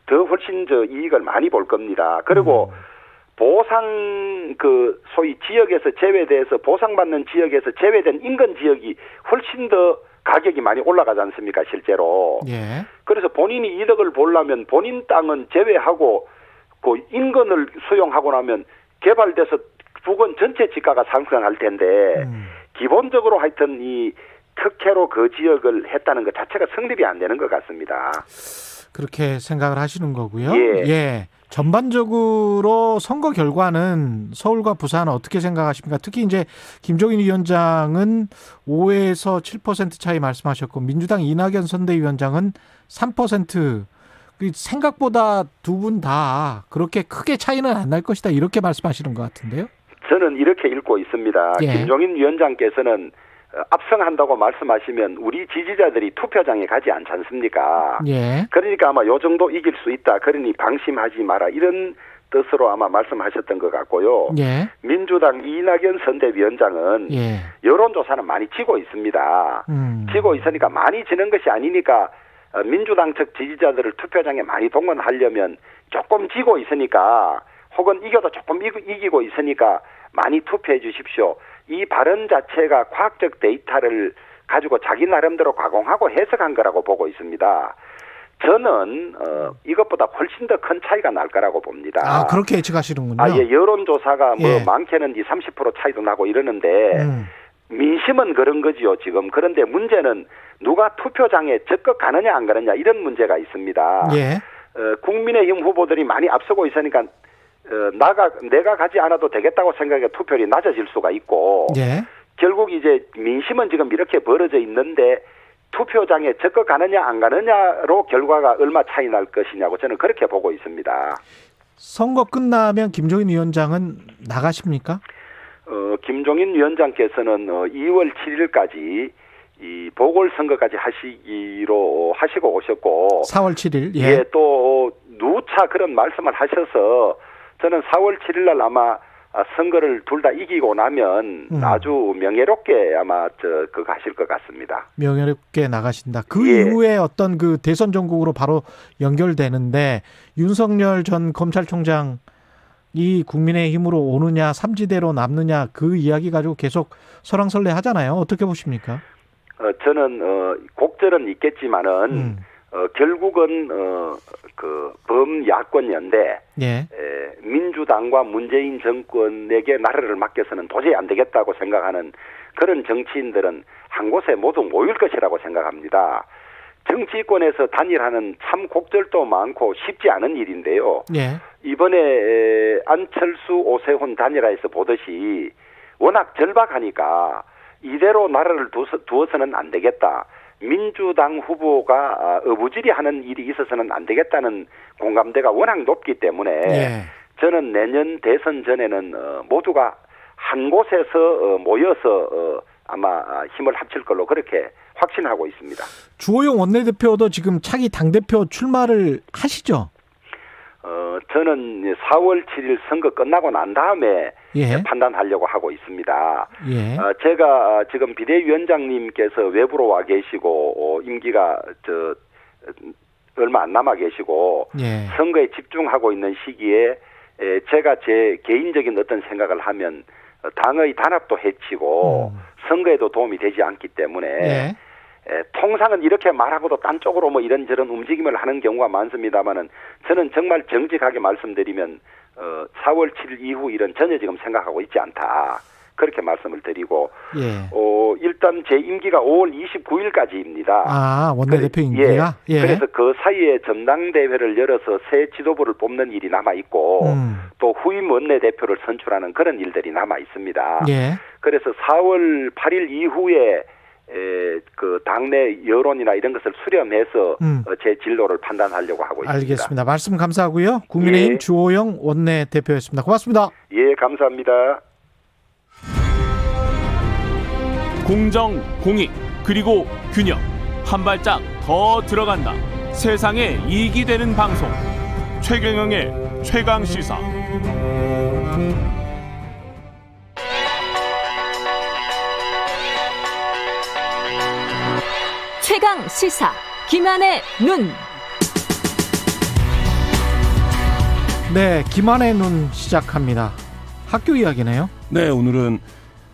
더 훨씬 이익을 많이 볼 겁니다. 그리고 보상 그 소위 지역에서 제외돼서 보상받는 지역에서 제외된 인근 지역이 훨씬 더 가격이 많이 올라가지 않습니까, 실제로. 예. 그래서 본인이 이득을 보려면 본인 땅은 제외하고 그 인근을 수용하고 나면 개발돼서 부근 전체 지가가 상승할 텐데 기본적으로 하여튼 이 특혜로 그 지역을 했다는 것 자체가 성립이 안 되는 것 같습니다. 그렇게 생각을 하시는 거고요. 예. 예. 전반적으로 선거 결과는 서울과 부산 어떻게 생각하십니까? 특히 이제 김종인 위원장은 5에서 7% 차이 말씀하셨고 민주당 이낙연 선대위원장은 3%. 생각보다 두 분 다 그렇게 크게 차이는 안 날 것이다 이렇게 말씀하시는 것 같은데요. 저는 이렇게 읽고 있습니다. 예. 김종인 위원장께서는 압승한다고 말씀하시면 우리 지지자들이 투표장에 가지 않지 않습니까? 예. 그러니까 아마 요 정도 이길 수 있다. 그러니 방심하지 마라. 이런 뜻으로 아마 말씀하셨던 것 같고요. 예. 민주당 이낙연 선대위원장은 예. 여론조사는 많이 지고 있습니다. 지고 있으니까 많이 지는 것이 아니니까 민주당 측 지지자들을 투표장에 많이 동원하려면 조금 지고 있으니까 혹은 이겨도 조금 이기고 있으니까 많이 투표해 주십시오. 이 발언 자체가 과학적 데이터를 가지고 자기 나름대로 가공하고 해석한 거라고 보고 있습니다. 저는 이것보다 훨씬 더 큰 차이가 날 거라고 봅니다. 아, 그렇게 예측하시는군요. 예, 여론조사가 예. 많게는 30% 차이도 나고 이러는데 민심은 그런 거지요, 지금. 그런데 문제는 누가 투표장에 적극 가느냐 안 가느냐 이런 문제가 있습니다. 예. 국민의힘 후보들이 많이 앞서고 있으니까 내가 가지 않아도 되겠다고 생각해 투표율이 낮아질 수가 있고 예. 결국 이제 민심은 지금 이렇게 벌어져 있는데 투표장에 적극 가느냐 안 가느냐로 결과가 얼마 차이 날 것이냐고 저는 그렇게 보고 있습니다. 선거 끝나면 김종인 위원장은 나가십니까? 김종인 위원장께서는 2월 7일까지 이 보궐선거까지 하시고 오셨고 4월 7일 예, 또 누차 그런 말씀을 하셔서 저는 4월 7일 날 아마 선거를 둘 다 이기고 나면 아주 명예롭게 아마 가실 것 같습니다. 명예롭게 나가신다. 그 예. 이후에 어떤 그 대선 전국으로 바로 연결되는데 윤석열 전 검찰총장이 국민의힘으로 오느냐 삼지대로 남느냐 그 이야기 가지고 계속 설왕설래 하잖아요. 어떻게 보십니까? 저는 곡절은 있겠지만은 결국은 그 범야권 연대 예. 민주당 민주당과 문재인 정권에게 나라를 맡겨서는 도저히 안 되겠다고 생각하는 그런 정치인들은 한 곳에 모두 모일 것이라고 생각합니다. 정치권에서 단일화는 참 곡절도 많고 쉽지 않은 일인데요. 예. 이번에 안철수 오세훈 단일화에서 보듯이 워낙 절박하니까 이대로 나라를 두어서는 안 되겠다. 민주당 후보가 어부지리하는 일이 있어서는 안 되겠다는 공감대가 워낙 높기 때문에 예. 저는 내년 대선 전에는 모두가 한 곳에서 모여서 아마 힘을 합칠 걸로 그렇게 확신하고 있습니다. 주호영 원내대표도 지금 차기 당대표 출마를 하시죠? 저는 4월 7일 선거 끝나고 난 다음에 예. 판단하려고 하고 있습니다. 예. 제가 지금 비대위원장님께서 외부로 와 계시고 임기가 얼마 안 남아 계시고 예. 선거에 집중하고 있는 시기에 제가 제 개인적인 어떤 생각을 하면 당의 단합도 해치고 선거에도 도움이 되지 않기 때문에 예. 통상은 이렇게 말하고도 딴 쪽으로 뭐 이런저런 움직임을 하는 경우가 많습니다만은 저는 정말 정직하게 말씀드리면 4월 7일 이후 일은 전혀 지금 생각하고 있지 않다. 그렇게 말씀을 드리고 예. 일단 제 임기가 5월 29일까지입니다. 아, 원내대표 임기가? 예. 그래서 그 사이에 전당대회를 열어서 새 지도부를 뽑는 일이 남아 있고 또 후임 원내대표를 선출하는 그런 일들이 남아 있습니다. 예. 그래서 4월 8일 이후에 그 당내 여론이나 이런 것을 수렴해서 제 진로를 판단하려고 하고 있습니다. 알겠습니다. 말씀 감사하고요. 국민의힘 예. 주호영 원내대표였습니다. 고맙습니다. 예, 감사합니다. 공정, 공익, 그리고 균형. 한 발짝 더 들어간다. 세상에 이익이 되는 방송. 최경영의 최강시사. 최강 시사 김한의 눈. 네, 김한의 눈 시작합니다. 학교 이야기네요. 네, 오늘은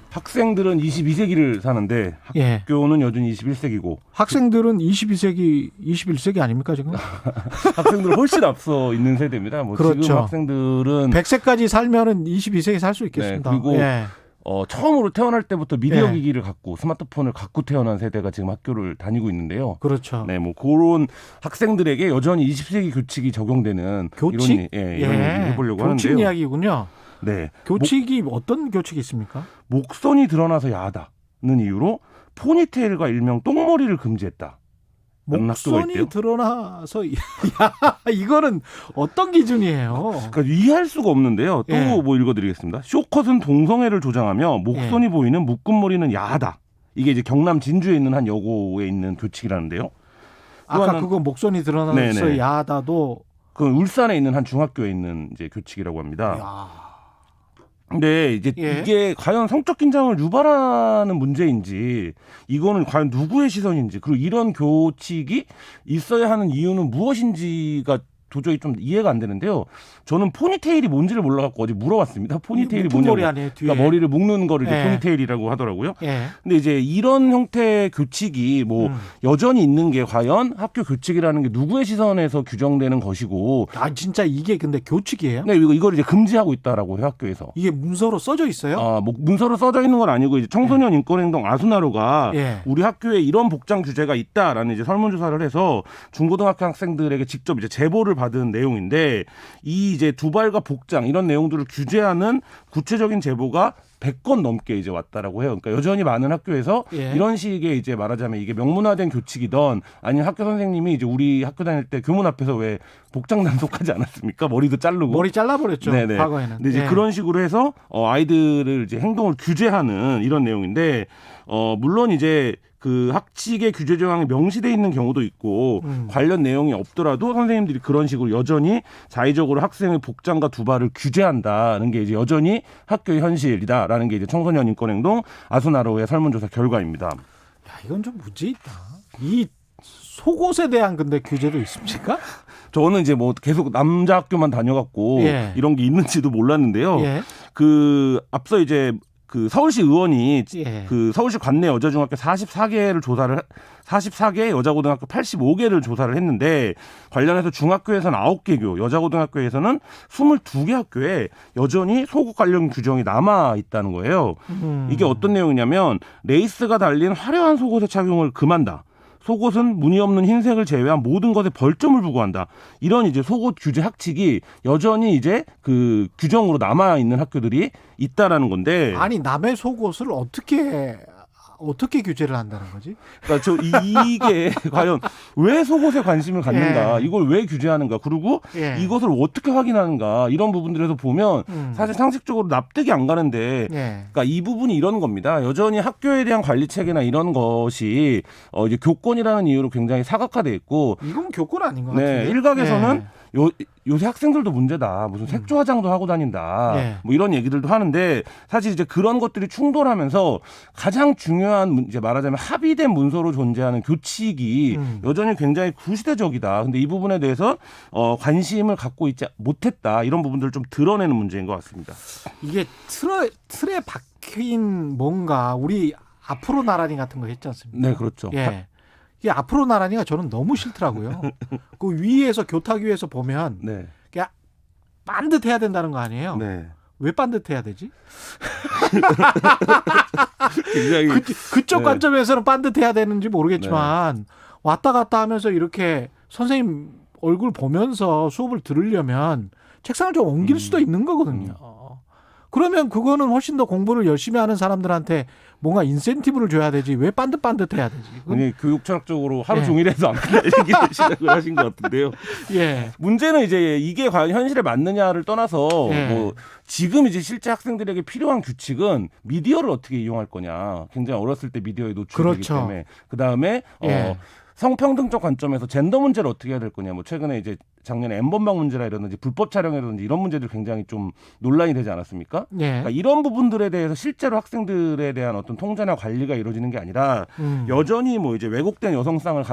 학생들은 22세기를 사는데 학교는 여전히 21세기고 학생들은 21세기 아닙니까 지금? 학생들은 훨씬 앞서 있는 세대입니다. 뭐 그렇죠. 지금 학생들은 100세까지 살면은 22세기 살 수 있겠습니다. 네, 그리고 예. 처음으로 태어날 때부터 미디어 예. 기기를 갖고 스마트폰을 갖고 태어난 세대가 지금 학교를 다니고 있는데요. 그렇죠. 네, 뭐 그런 학생들에게 여전히 20세기 교칙이 적용되는 교칙? 이런 얘기 해보려고 교칙 하는데요. 이야기군요. 네, 교칙이 어떤 교칙이 있습니까? 목선이 드러나서 야하다는 이유로 포니테일과 일명 똥머리를 금지했다. 목선이 드러나서 이거는 어떤 기준이에요? 그러니까 이해할 수가 없는데요. 또 예. 뭐 읽어드리겠습니다. 쇼컷은 동성애를 조장하며 목선이 보이는 묶음머리는 야하다. 이게 이제 경남 진주에 있는 한 여고에 있는 교칙이라는데요. 아까 그거 목선이 드러나서 네네. 야하다도 그 울산에 있는 한 중학교에 있는 이제 교칙이라고 합니다. 근데 이제 이게 과연 성적 긴장을 유발하는 문제인지 이거는 과연 누구의 시선인지 그리고 이런 교칙이 있어야 하는 이유는 무엇인지가 도저히 좀 이해가 안 되는데요. 저는 포니테일이 뭔지를 몰라갖고 어제 물어봤습니다. 포니테일이 뭐냐고. 머리 아니에요, 뒤에. 그러니까 머리를 묶는 거를 이제 예. 포니테일이라고 하더라고요. 예. 근데 이제 이런 형태의 교칙이 뭐 여전히 있는 게 과연 학교 교칙이라는 게 누구의 시선에서 규정되는 것이고. 아 진짜 이게 근데 교칙이에요? 네, 이걸 이제 금지하고 있다라고 해요, 학교에서. 이게 문서로 써져 있어요? 뭐 문서로 써져 있는 건 아니고 이제 청소년 인권행동 아수나로가 우리 학교에 이런 복장 규제가 있다라는 이제 설문조사를 해서 중고등학교 학생들에게 직접 이제 제보를 받은 내용인데 이 이제 두발과 복장 이런 내용들을 규제하는 구체적인 제보가 100건 넘게 이제 왔다라고 해요. 그러니까 여전히 많은 학교에서 이런 식의 이제 말하자면 이게 명문화된 교칙이던 아니면 학교 선생님이 이제 우리 학교 다닐 때 교문 앞에서 왜 복장 단속하지 않았습니까? 머리도 자르고 머리 잘라버렸죠. 네네. 과거에는. 근데 이제 그런 식으로 해서 아이들을 이제 행동을 규제하는 이런 내용인데 물론 이제 그 학칙의 규제 조항이 명시돼 있는 경우도 있고 관련 내용이 없더라도 선생님들이 그런 식으로 여전히 자의적으로 학생의 복장과 두발을 규제한다는 게 이제 여전히 학교의 현실이다라는 게 이제 청소년 인권행동 아수나로의 설문조사 결과입니다. 야, 이건 좀 문제 있다. 이 속옷에 대한 근데 규제도 있습니까? 저는 이제 뭐 계속 남자 학교만 다녀갖고 이런 게 있는지도 몰랐는데요. 그 앞서 이제 그 서울시 의원이 예. 그 서울시 관내 여자중학교 44개 여자고등학교 85개를 조사를 했는데 관련해서 중학교에서는 9개 교, 여자고등학교에서는 22개 학교에 여전히 속옷 관련 규정이 남아 있다는 거예요. 이게 어떤 내용이냐면 레이스가 달린 화려한 속옷의 착용을 금한다. 속옷은 무늬 없는 흰색을 제외한 모든 것에 벌점을 부과한다. 이런 이제 속옷 규제 학칙이 여전히 이제 그 규정으로 남아 있는 학교들이 있다라는 건데. 아니 남의 속옷을 어떻게 규제를 한다는 거지? 그러니까 이게 과연 왜 속옷에 관심을 갖는가? 예. 이걸 왜 규제하는가? 그리고 예. 이것을 어떻게 확인하는가? 이런 부분들에서 보면 사실 상식적으로 납득이 안 가는데, 그러니까 이 부분이 이런 겁니다. 여전히 학교에 대한 관리 체계나 이런 것이 이제 교권이라는 이유로 굉장히 사각화돼 있고, 이건 교권 아닌 것 같은데. 일각에서는 요새 학생들도 문제다. 무슨 색조 화장도 하고 다닌다. 네. 뭐 이런 얘기들도 하는데 사실 이제 그런 것들이 충돌하면서 가장 중요한 이제 말하자면 합의된 문서로 존재하는 교칙이 여전히 굉장히 구시대적이다. 근데 이 부분에 대해서 관심을 갖고 있지 못했다. 이런 부분들을 좀 드러내는 문제인 것 같습니다. 이게 틀에 박힌 뭔가 우리 앞으로 나란히 같은 거 했지 않습니까? 네, 그렇죠. 예. 이게 앞으로 나란히가 저는 너무 싫더라고요. 그 위에서 교탁위에서 보면 네. 그냥 반듯해야 된다는 거 아니에요? 네. 왜 반듯해야 되지? 굉장히 그쪽 네. 관점에서는 반듯해야 되는지 모르겠지만 왔다 갔다 하면서 이렇게 선생님 얼굴 보면서 수업을 들으려면 책상을 좀 옮길 수도 있는 거거든요. 그러면 그거는 훨씬 더 공부를 열심히 하는 사람들한테 뭔가 인센티브를 줘야 되지. 왜 반듯반듯해야 되지? 아니, 교육 철학적으로 하루 종일 해서 안 된다 얘기를 시작을 하신 것 같은데요. 예. 문제는 이제 이게 과연 현실에 맞느냐를 떠나서 뭐 지금 이제 실제 학생들에게 필요한 규칙은 미디어를 어떻게 이용할 거냐. 굉장히 어렸을 때 미디어에 노출되기 그렇죠. 때문에 그다음에 성평등적 관점에서 젠더 문제를 어떻게 해야 될 거냐. 뭐 최근에 이제 작년에 N번방 문제라든지 불법 촬영이라든지 이런 문제들 굉장히 좀 논란이 되지 않았습니까? 그러니까 이런 부분들에 대해서 실제로 학생들에 대한 어떤 통제나 관리가 이루어지는 게 아니라 여전히 뭐 이제 왜곡된 여성상을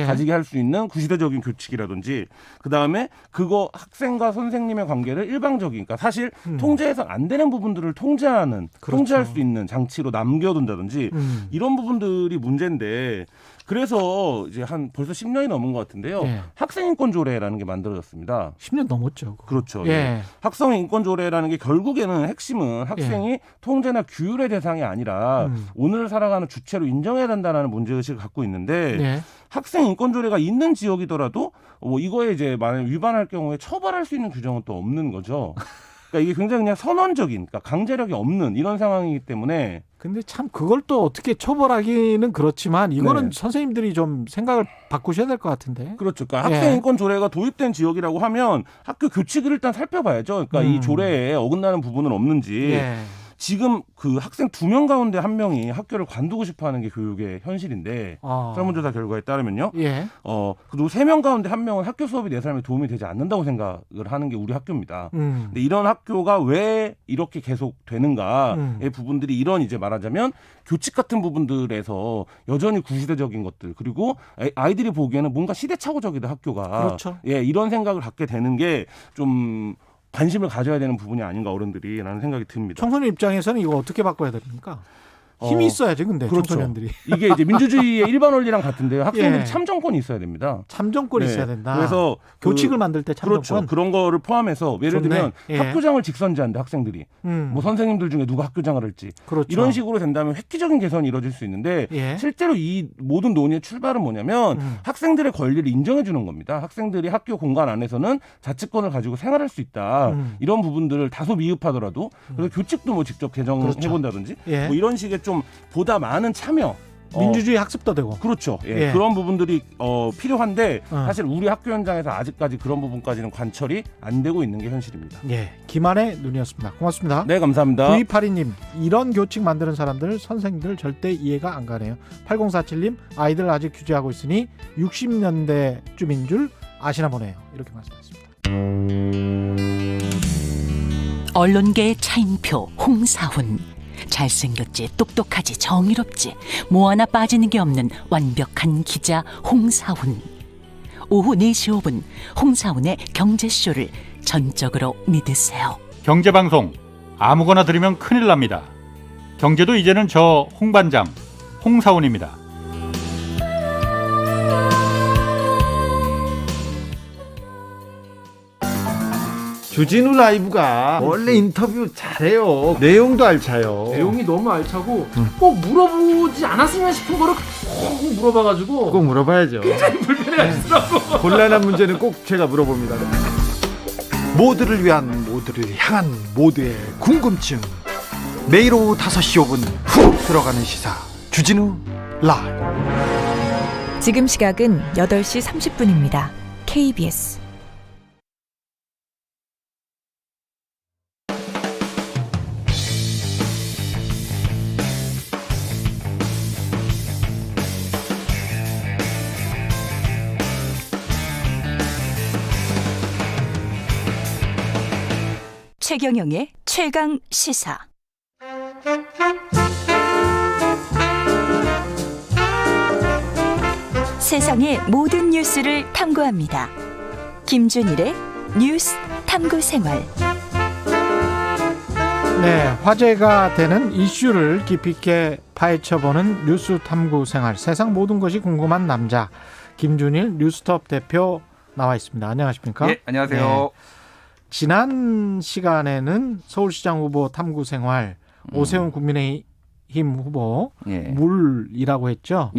가지게 할 수 있는 구시대적인 교칙이라든지 그다음에 그거 학생과 선생님의 관계를 일방적인 그러니까 사실 통제해서 안 되는 부분들을 통제하는 통제할 수 있는 장치로 남겨둔다든지 이런 부분들이 문제인데 그래서 이제 한 벌써 10년이 넘은 것 같은데요. 학생인권조례라는 게 만들어졌습니다. 10년 넘었죠. 그거. 그렇죠. 학생인권조례라는 게 결국에는 핵심은 학생이 통제나 규율의 대상이 아니라 오늘 살아가는 주체로 인정해야 된다는 문제의식을 갖고 있는데 학생인권조례가 있는 지역이더라도 뭐 이거에 이제 만약 위반할 경우에 처벌할 수 있는 규정은 또 없는 거죠. 그러니까 이게 굉장히 그냥 선언적인, 그러니까 강제력이 없는 이런 상황이기 때문에. 근데 참 그걸 또 어떻게 처벌하기는 그렇지만 이거는 선생님들이 좀 생각을 바꾸셔야 될 것 같은데. 그렇죠. 그러니까 학생인권 조례가 도입된 지역이라고 하면 학교 규칙을 일단 살펴봐야죠. 그러니까 이 조례에 어긋나는 부분은 없는지. 지금 그 학생 2명 가운데 1명이 학교를 관두고 싶어하는 게 교육의 현실인데 설문조사 결과에 따르면요. 그리고 3명 가운데 1명은 학교 수업이 내 삶에 도움이 되지 않는다고 생각을 하는 게 우리 학교입니다. 근데 이런 학교가 왜 이렇게 계속 되는가의 부분들이 이런 이제 말하자면 교칙 같은 부분들에서 여전히 구시대적인 것들 그리고 아이들이 보기에는 뭔가 시대착오적이다 학교가. 그렇죠. 이런 생각을 갖게 되는 게 좀 관심을 가져야 되는 부분이 아닌가 어른들이라는 생각이 듭니다. 청소년 입장에서는 이거 어떻게 바꿔야 됩니까? 힘이 있어야지 근데 그렇죠. 청소년들이. 이게 이제 민주주의의 일반 원리랑 같은데요. 학생들이 참정권이 있어야 됩니다. 참정권이 있어야 된다. 그래서 교칙을 만들 때 참정권. 그렇죠. 그런 거를 포함해서 예를 들면 학교장을 직선제한다 학생들이. 뭐 선생님들 중에 누가 학교장을 할지. 그렇죠. 이런 식으로 된다면 획기적인 개선이 이루어질 수 있는데 실제로 이 모든 논의의 출발은 뭐냐면 학생들의 권리를 인정해 주는 겁니다. 학생들이 학교 공간 안에서는 자치권을 가지고 생활할 수 있다. 이런 부분들을 다소 미흡하더라도 그래서 교칙도 뭐 직접 개정해 본다든지 뭐 이런 식의 좀 보다 많은 참여 민주주의 학습도 되고 그렇죠. 그런 부분들이 필요한데 사실 우리 학교 현장에서 아직까지 그런 부분까지는 관철이 안 되고 있는 게 현실입니다. 김한의 눈이었습니다. 고맙습니다. 네, 감사합니다. 9282님 이런 교칙 만드는 사람들 선생님들 절대 이해가 안 가네요. 8047님 아이들 아직 규제하고 있으니 60년대쯤인 줄 아시나 보네요. 이렇게 말씀하셨습니다. 언론계의 차인표 홍사훈. 잘생겼지 똑똑하지 정의롭지 뭐 하나 빠지는 게 없는 완벽한 기자 홍사훈. 오후 4시 5분 홍사훈의 경제쇼를 전적으로 믿으세요. 경제방송 아무거나 들으면 큰일 납니다. 경제도 이제는 저 홍반장, 홍사훈입니다. 주진우 라이브가 원래 인터뷰 잘해요. 내용도 알차요. 내용이 너무 알차고 꼭 물어보지 않았으면 싶은 거를 꼭 물어봐가지고 꼭 물어봐야죠. 굉장히 불편해하시더라고. 곤란한 문제는 꼭 제가 물어봅니다. 모두를 위한, 모두를 향한 모두의 궁금증. 매일 오후 5시 5분 훅 들어가는 시사 주진우 라이브. 지금 시각은 8시 30분입니다. KBS 최경영의 최강 시사. 세상의 모든 뉴스를 탐구합니다. 김준일의 뉴스 탐구 생활. 네, 화제가 되는 이슈를 깊이 있게 파헤쳐보는 뉴스 탐구 생활. 세상 모든 것이 궁금한 남자 김준일 뉴스톱 대표 나와 있습니다. 안녕하십니까? 네, 안녕하세요. 네. 지난 시간에는 서울시장 후보 탐구 생활 오세훈 국민의힘 후보 물이라고 했죠.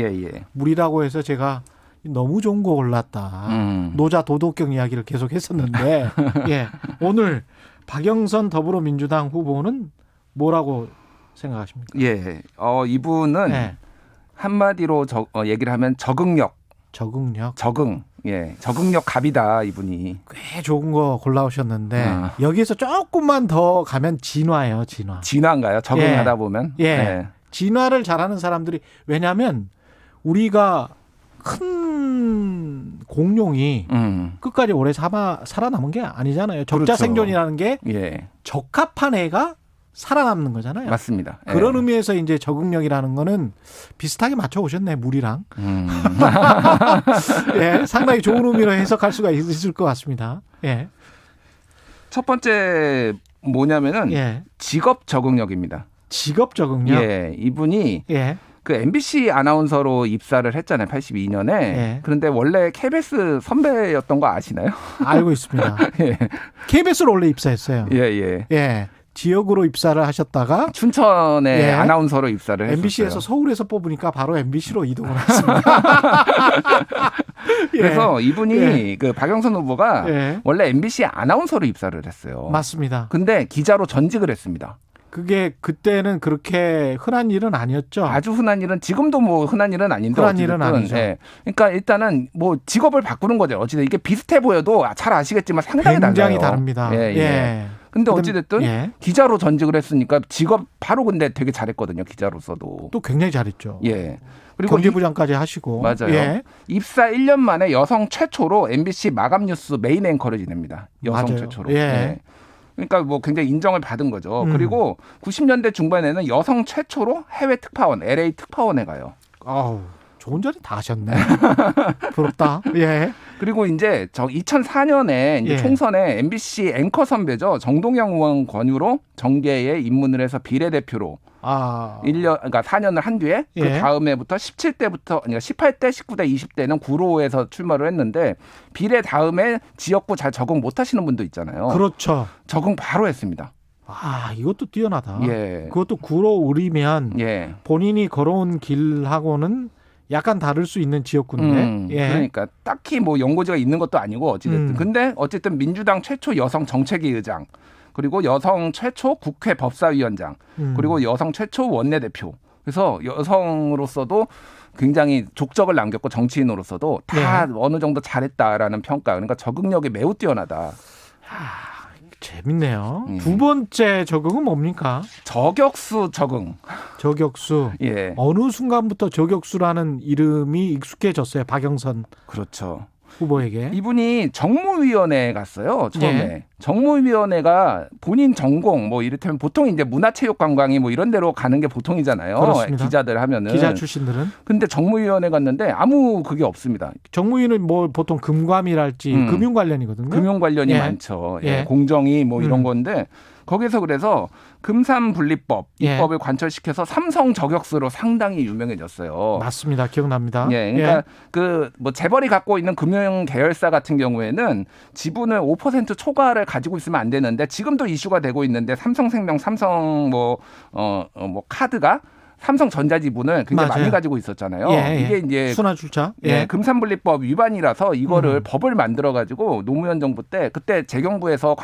물이라고 해서 제가 너무 좋은 거 골랐다. 노자 도덕경 이야기를 계속 했었는데 오늘 박영선 더불어민주당 후보는 뭐라고 생각하십니까? 이분은 한마디로 얘기를 하면 적응력. 적응력 갑이다, 이분이. 꽤 좋은 거 골라오셨는데 여기에서 조금만 더 가면 진화예요, 진화. 진화인가요? 적응하다 보면? 진화를 잘하는 사람들이, 왜냐하면 우리가 큰 공룡이 끝까지 오래 살아남은 게 아니잖아요. 적자 생존이라는 게 적합한 애가 살아남는 거잖아요. 맞습니다. 그런 의미에서 이제 적응력이라는 거는 비슷하게 맞춰 오셨네, 물이랑. 상당히 좋은 의미로 해석할 수가 있을 것 같습니다. 첫 번째 뭐냐면은 직업 적응력입니다. 직업 적응력? 이분이 그 MBC 아나운서로 입사를 했잖아요. 82년에. 그런데 원래 KBS 선배였던 거 아시나요? 알고 있습니다. KBS로 원래 입사했어요. 지역으로 입사를 하셨다가 춘천에 아나운서로 입사를 했었어요. MBC에서 서울에서 뽑으니까 바로 MBC로 이동을 했습니다. 그래서 이분이 그 박영선 후보가 원래 MBC 아나운서로 입사를 했어요. 맞습니다. 근데 기자로 전직을 했습니다. 그게 그때는 그렇게 흔한 일은 아니었죠. 아주 흔한 일은, 지금도 뭐 흔한 일은 아닌데 흔한 일은 아니죠. 그러니까 일단은 뭐 직업을 바꾸는 거죠. 어찌됐든 이게 비슷해 보여도 잘 아시겠지만 상당히 굉장히 달라요. 다릅니다. 근데 어찌됐든 기자로 전직을 했으니까 직업 바로, 근데 되게 잘했거든요. 기자로서도. 또 굉장히 잘했죠. 그리고 경제부장까지 하시고. 맞아요. 입사 1년 만에 여성 최초로 MBC 마감 뉴스 메인 앵커를 지냅니다. 여성 최초로. 그러니까 뭐 굉장히 인정을 받은 거죠. 그리고 90년대 중반에는 여성 최초로 해외 특파원, LA 특파원에 가요. 좋은 자리 다 하셨네. 부럽다. 그리고 이제 2004년에 이제 총선에 MBC 앵커 선배죠. 정동영 의원 권유로 정계에 입문을 해서 비례대표로 1년, 그러니까 4년을 한 뒤에 그 다음해부터 17대부터, 그러니까 18대, 19대, 20대는 구로에서 출마를 했는데 비례 다음에 지역구 잘 적응 못 하시는 분도 있잖아요. 그렇죠. 적응 바로 했습니다. 이것도 뛰어나다. 그것도 구로 을이면 본인이 걸어온 길하고는 약간 다를 수 있는 지역구인데. 그러니까 딱히 뭐 연고지가 있는 것도 아니고 어찌됐든. 근데 어쨌든 민주당 최초 여성 정책위 의장, 그리고 여성 최초 국회 법사위원장, 그리고 여성 최초 원내대표. 그래서 여성으로서도 굉장히 족적을 남겼고 정치인으로서도 다 어느 정도 잘했다라는 평가. 그러니까 적응력이 매우 뛰어나다. 재밌네요. 두 번째 적응은 뭡니까? 저격수 적응. 저격수. 어느 순간부터 저격수라는 이름이 익숙해졌어요. 박영선. 그렇죠. 후보에게. 이분이 정무위원회에 갔어요. 처음에. 정무위원회가 본인 전공, 뭐 이를테면 보통 이제 문화체육관광이 뭐 이런 데로 가는 게 보통이잖아요. 그렇습니다. 기자들 하면은. 기자 출신들은. 근데 정무위원회 갔는데 아무 그게 없습니다. 정무위는 뭐 보통 금감이랄지 금융 관련이거든요. 금융 관련이 많죠. 공정이 뭐 이런 건데 거기서 그래서 금산분리법 예. 입법을 관철시켜서 삼성 저격수로 상당히 유명해졌어요. 맞습니다. 기억납니다. 예, 그러니까 그 뭐 재벌이 갖고 있는 금융 계열사 같은 경우에는 지분을 5% 초과를 가지고 있으면 안 되는데 지금도 이슈가 되고 있는데 삼성생명, 삼성 뭐 카드가 삼성전자 지분을 굉장히 맞아요. 많이 가지고 있었잖아요. 예, 이게 이제 순환출자. 예, 금산분리법 위반이라서 이거를 법을 만들어 가지고 노무현 정부 때 그때 재경부에서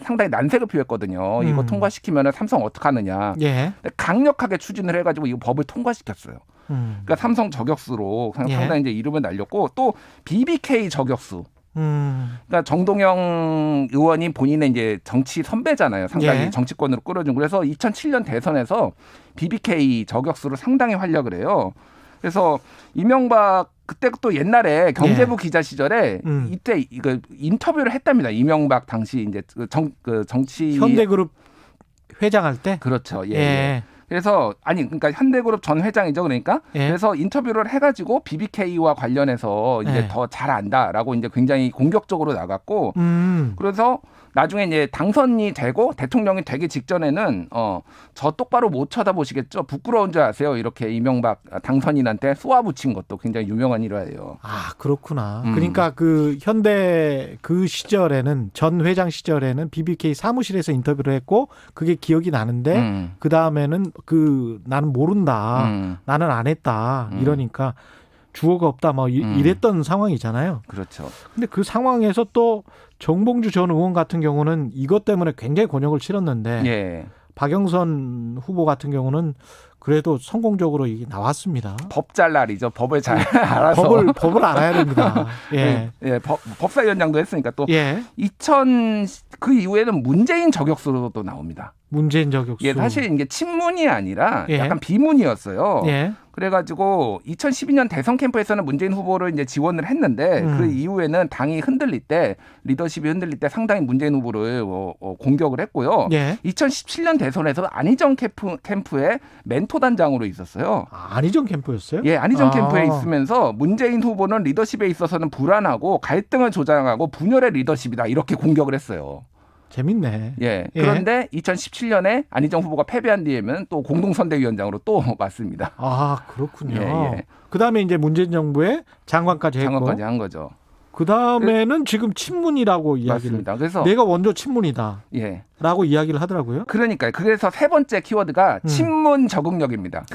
상당히 난색을 표했거든요. 이거 통과시키면은 삼성 어떡하느냐. 예. 강력하게 추진을 해가지고 이 법을 통과시켰어요. 그러니까 삼성 저격수로 상당히 이제 이름을 날렸고 또 BBK 저격수. 그러니까 정동영 의원이 본인의 이제 정치 선배잖아요. 상당히 예. 정치권으로 끌어준. 그래서 2007년 대선에서 BBK 저격수로 상당히 활약을 해요. 그래서 이명박 그때 또 옛날에 경제부 기자 시절에 이때 이거 인터뷰를 했답니다. 이명박 당시 이제 정치 현대그룹 회장할 때. 그렇죠. 예. 예. 그래서 그러니까 현대그룹 전 회장이죠. 그러니까 예. 그래서 인터뷰를 해가지고 BBK와 관련해서 이제 예. 더 잘 안다라고 이제 굉장히 공격적으로 나갔고 그래서 나중에 이제 당선이 되고 대통령이 되기 직전에는 저 똑바로 못 쳐다보시겠죠. 부끄러운 줄 아세요. 이렇게 이명박 당선인한테 쏘아붙인 것도 굉장히 유명한 일화예요. 아 그렇구나. 그러니까 그 현대 그 시절에는 전 회장 시절에는 BBK 사무실에서 인터뷰를 했고 그게 기억이 나는데 그 다음에는 그 나는 모른다. 나는 안 했다. 이러니까 주어가 없다. 뭐 이랬던 상황이잖아요. 그렇죠. 근데 그 상황에서 또 정봉주 전 의원 같은 경우는 이것 때문에 굉장히 곤욕을 치렀는데 예. 박영선 후보 같은 경우는 그래도 성공적으로 이게 나왔습니다. 법 잘 날이죠. 법을 잘 알아서. 법을 알아야 됩니다. 예. 예, 법사위원장도 했으니까 또 예. 그 이후에는 문재인 저격수로도 나옵니다. 문재인 저격수. 예, 사실 이게 친문이 아니라 예. 약간 비문이었어요. 예. 그래가지고 2012년 대선 캠프에서는 문재인 후보를 이제 지원을 했는데 그 이후에는 당이 흔들릴 때 리더십이 흔들릴 때 상당히 문재인 후보를 공격을 했고요. 예. 2017년 대선에서 안희정 캠프의 멘토 단장으로 있었어요. 안희정 캠프였어요? 예, 안희정 캠프에 있으면서 문재인 후보는 리더십에 있어서는 불안하고 갈등을 조장하고 분열의 리더십이다 이렇게 공격을 했어요. 재밌네. 예. 그런데 2017년에 안희정 후보가 패배한 뒤에는 또 공동선대위원장으로 또 맞습니다. 아, 그렇군요. 예. 그다음에 이제 문재인 정부의 장관까지 했고. 장관까지 한 거죠. 그다음에는 지금 친문이라고 이야기를. 맞습니다. 그래서 내가 먼저 친문이다. 예. 라고 이야기를 하더라고요. 그러니까요. 그래서 세 번째 키워드가 친문 적응력입니다.